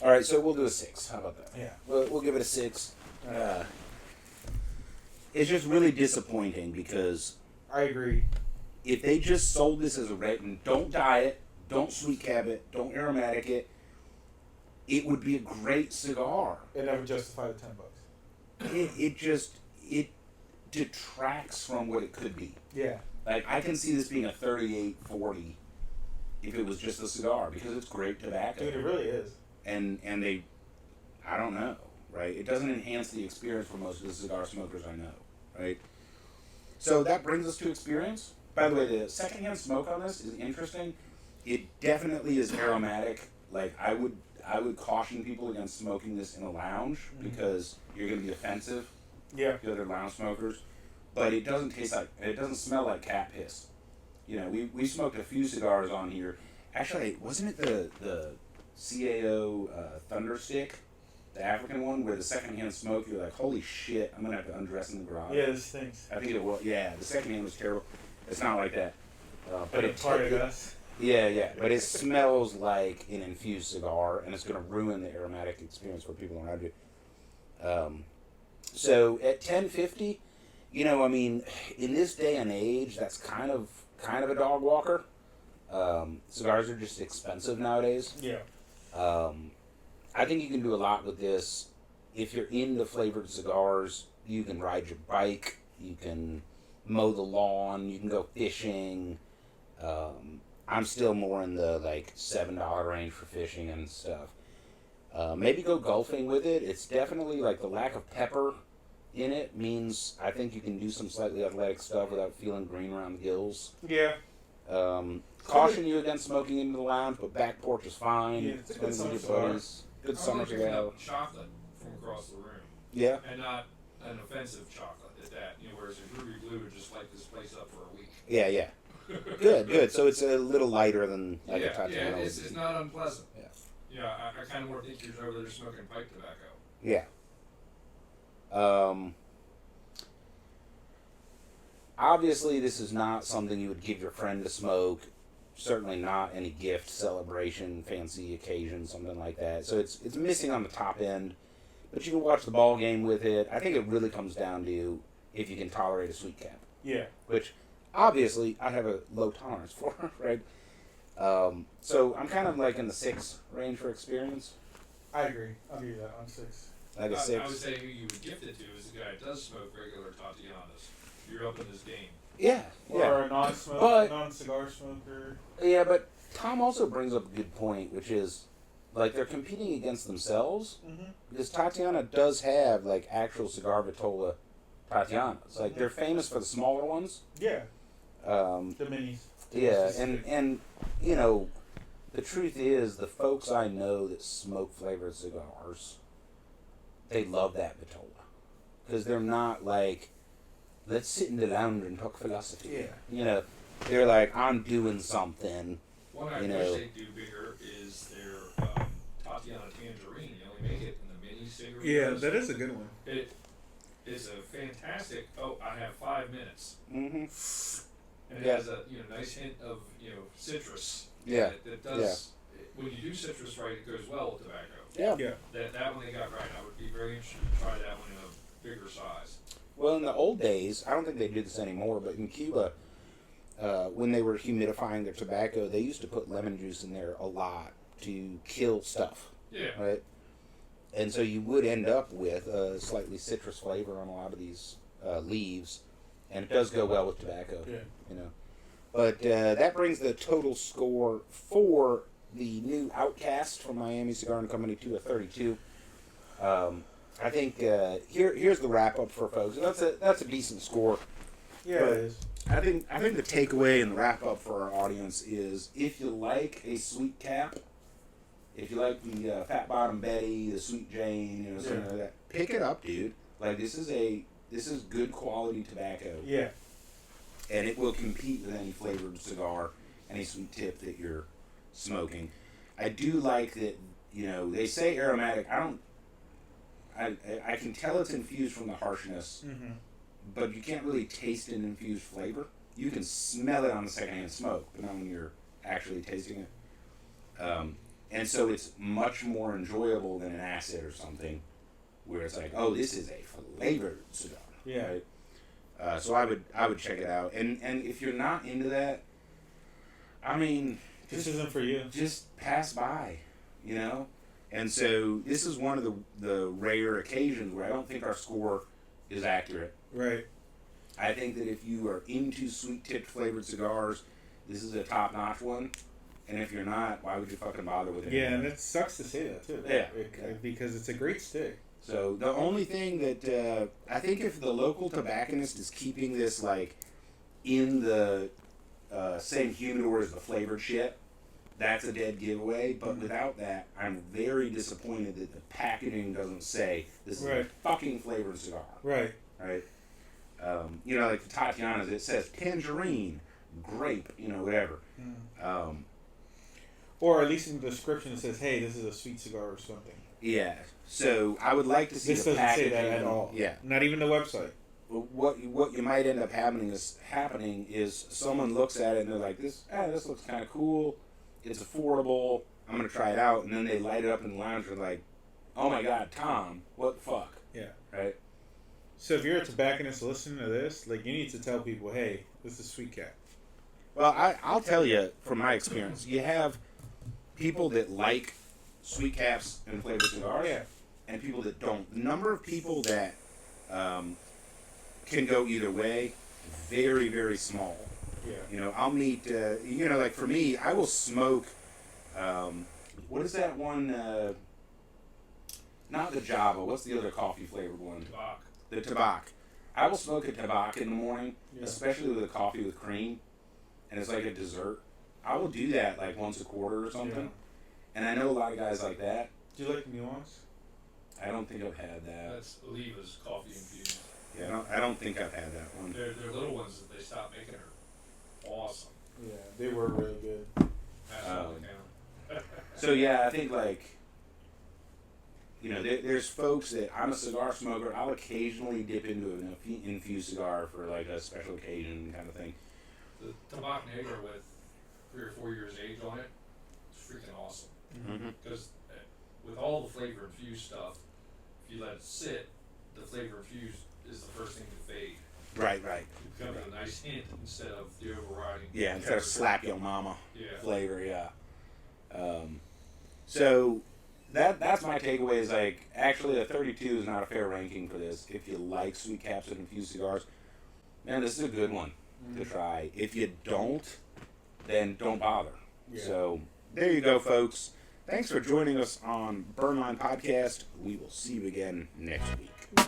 All right, so we'll do a 6. How about that? Yeah. We'll give it a 6. It's just really disappointing because I agree. if they just sold this as a red and don't dye it, don't sweet cap it, don't aromatic it, it would be a great cigar. It never justified the $10. It detracts from what it could be. Yeah. Like I can see this being a 38-40 if it was just a cigar because it's great tobacco. Dude, it really is. And they, I don't know, right? It doesn't enhance the experience for most of the cigar smokers I know, right? So that brings us to experience. By the way, the secondhand smoke on this is interesting. It definitely is aromatic. Like I would caution people against smoking this in a lounge because you're going to be offensive Yeah. to other lounge smokers. But it doesn't smell like cat piss. We smoked a few cigars on here. Actually, wasn't it the CAO Thunderstick, the African one, where the secondhand smoke, you're like, holy shit, I'm going to have to undress in the garage. Yeah, this stinks. I think it was, yeah, the secondhand was terrible. It's not like that. But it's part of us. Yeah, but it smells like an infused cigar, and it's going to ruin the aromatic experience for people around you. So at $10.50, in this day and age, that's kind of a dog walker. Cigars are just expensive nowadays. Yeah. I think you can do a lot with this. If you're into flavored cigars, you can ride your bike, you can mow the lawn, you can go fishing. I'm still more in the like $7 range for fishing and stuff. Maybe go golfing with it. It's definitely like the lack of pepper in it means I think you can do some slightly athletic stuff without feeling green around the gills. Yeah. Caution you against smoking into the lounge, but back porch is fine. Yeah, it's a good Spend with summer your cigar. buddies. Good I summer was picking cigar. up chocolate from across the room, Yeah. and not an offensive chocolate at that. Whereas a Ruby Blue would just light this place up for a week. Yeah. Good. So it's a little lighter than like a yeah, Tatiana. it's not unpleasant. Yeah, I kind of more think you're over there smoking pipe tobacco. Yeah. Obviously, this is not something you would give your friend to smoke. Certainly not any gift, celebration, fancy occasion, something like that. So it's missing on the top end. But you can watch the ball game with it. I think it really comes down to if you can tolerate a sweet cap. Yeah. Which, obviously, I have a low tolerance for, right? So I'm kind of like in the 6 range for experience. I agree. I'll give you that on 6. Like a 6. I would say who you would gift it to is the guy that does smoke regular Tatianas. You're up in this game. Yeah. Or a non-cigar smoker. Yeah, but Tom also brings up a good point, which is, like, they're competing against themselves. Mm-hmm. Because Tatiana does have, like, actual Cigar Vitola Tatianas. Like, they're famous for the smaller ones. Yeah. The minis. Yeah, and you know, the truth is, the folks I know that smoke flavored cigars, they love that Vitola. Because they're not like, let's sit in the lounge and talk philosophy. Yeah. You know, they're like, I'm doing something. One I wish they do bigger is their Tatiana Tangerine. You only make it in the mini cigarette. Yeah, that is a good one. It is a fantastic. Oh, I have 5 minutes. Mm-hmm. And it has a nice hint of citrus. Yeah. That does. When you do citrus right, it goes well with tobacco. Yeah. Yeah. That one they got right. I would be very interested to try that one in a bigger size. Well, in the old days, I don't think they do this anymore, but in Cuba, when they were humidifying their tobacco, they used to put lemon juice in there a lot to kill stuff. Yeah. Right? And so you would end up with a slightly citrus flavor on a lot of these leaves, and it does go well with tobacco. Yeah. You know. But that brings the total score for the new Outcast from Miami Cigar and Company to a 32. I think here's the wrap up for folks. That's a decent score. Yeah, But it is. I think the takeaway and the wrap up for our audience is, if you like a sweet cap, if you like the Fat Bottom Betty, the Sweet Jane, something like that, pick it up, dude. Like, this is good quality tobacco. Yeah. And it will compete with any flavored cigar, any sweet tip that you're smoking. I do like that, they say aromatic. I can tell it's infused from the harshness, but you can't really taste an infused flavor. You can smell it on the secondhand smoke, but not when you're actually tasting it. And so it's much more enjoyable than an acid or something, where it's like, oh, this is a flavored cigar. Yeah. Right? So I would check it out. And if you're not into that, I mean, This isn't for you. just pass by, And so this is one of the rare occasions where I don't think our score is accurate. Right. I think that if you are into sweet-tipped flavored cigars, this is a top-notch one. And if you're not, why would you fucking bother with it? Yeah, and it sucks to say that, too. Yeah. Because it's a great stick. So the only thing that I think, if the local tobacconist is keeping this like in the same humidor as the flavored shit, that's a dead giveaway. But without that, I'm very disappointed that the packaging doesn't say this is a fucking flavored cigar. Right. Right. Like the Tatianas, it says tangerine, grape, whatever. Or at least in the description it says, hey, this is a sweet cigar or something. Yeah. So I would like to see This the doesn't say packaging. that at all. Yeah. Not even the website. What you might end up happening is someone looks at it and they're like, this looks kind of cool, it's affordable, I'm gonna try it out, and then they light it up in the lounge and they're like, oh my god, Tom, what the fuck? Yeah. Right. So if you're a tobacconist listening to this, like, you need to tell people, hey, this is Sweet Cat. Well, I'll tell you from my experience, you have people that like sweet caps and flavored cigars, and people that don't. The number of people that can go either way, very, very small. Yeah. I'll meet, like for me, I will smoke, what is that one, not the Java, what's the other coffee flavored one? Tabac. The Tabac. I will smoke a Tabac in the morning, especially with a coffee with cream, and it's like a dessert. I will do that like once a quarter or something. Yeah. And I know a lot of guys like that. Do you like Nuance? I don't think I've had that. That's Oliva's coffee infused. Yeah, I don't think I've had that one. They're little ones that they stopped making are awesome. Yeah, they were really good. That's all they count. So yeah, I think there's folks that I'm a cigar smoker. I'll occasionally dip into an infused cigar for like a special occasion kind of thing. The Tabac Negro with 3 or 4 years age on it, it's freaking awesome. Because with all the flavor infused stuff, if you let it sit, the flavor infused is the first thing to fade. Right. It becomes a nice hint instead of the overriding. Yeah, instead of slap your mama flavor. Yeah. So that's my takeaway. Is like actually a 32 is not a fair ranking for this. If you like sweet capsule infused cigars, man, this is a good one to try. If you don't, then don't bother. Yeah. So there you go, folks. Thanks for joining us on Burnline Podcast. We will see you again next week.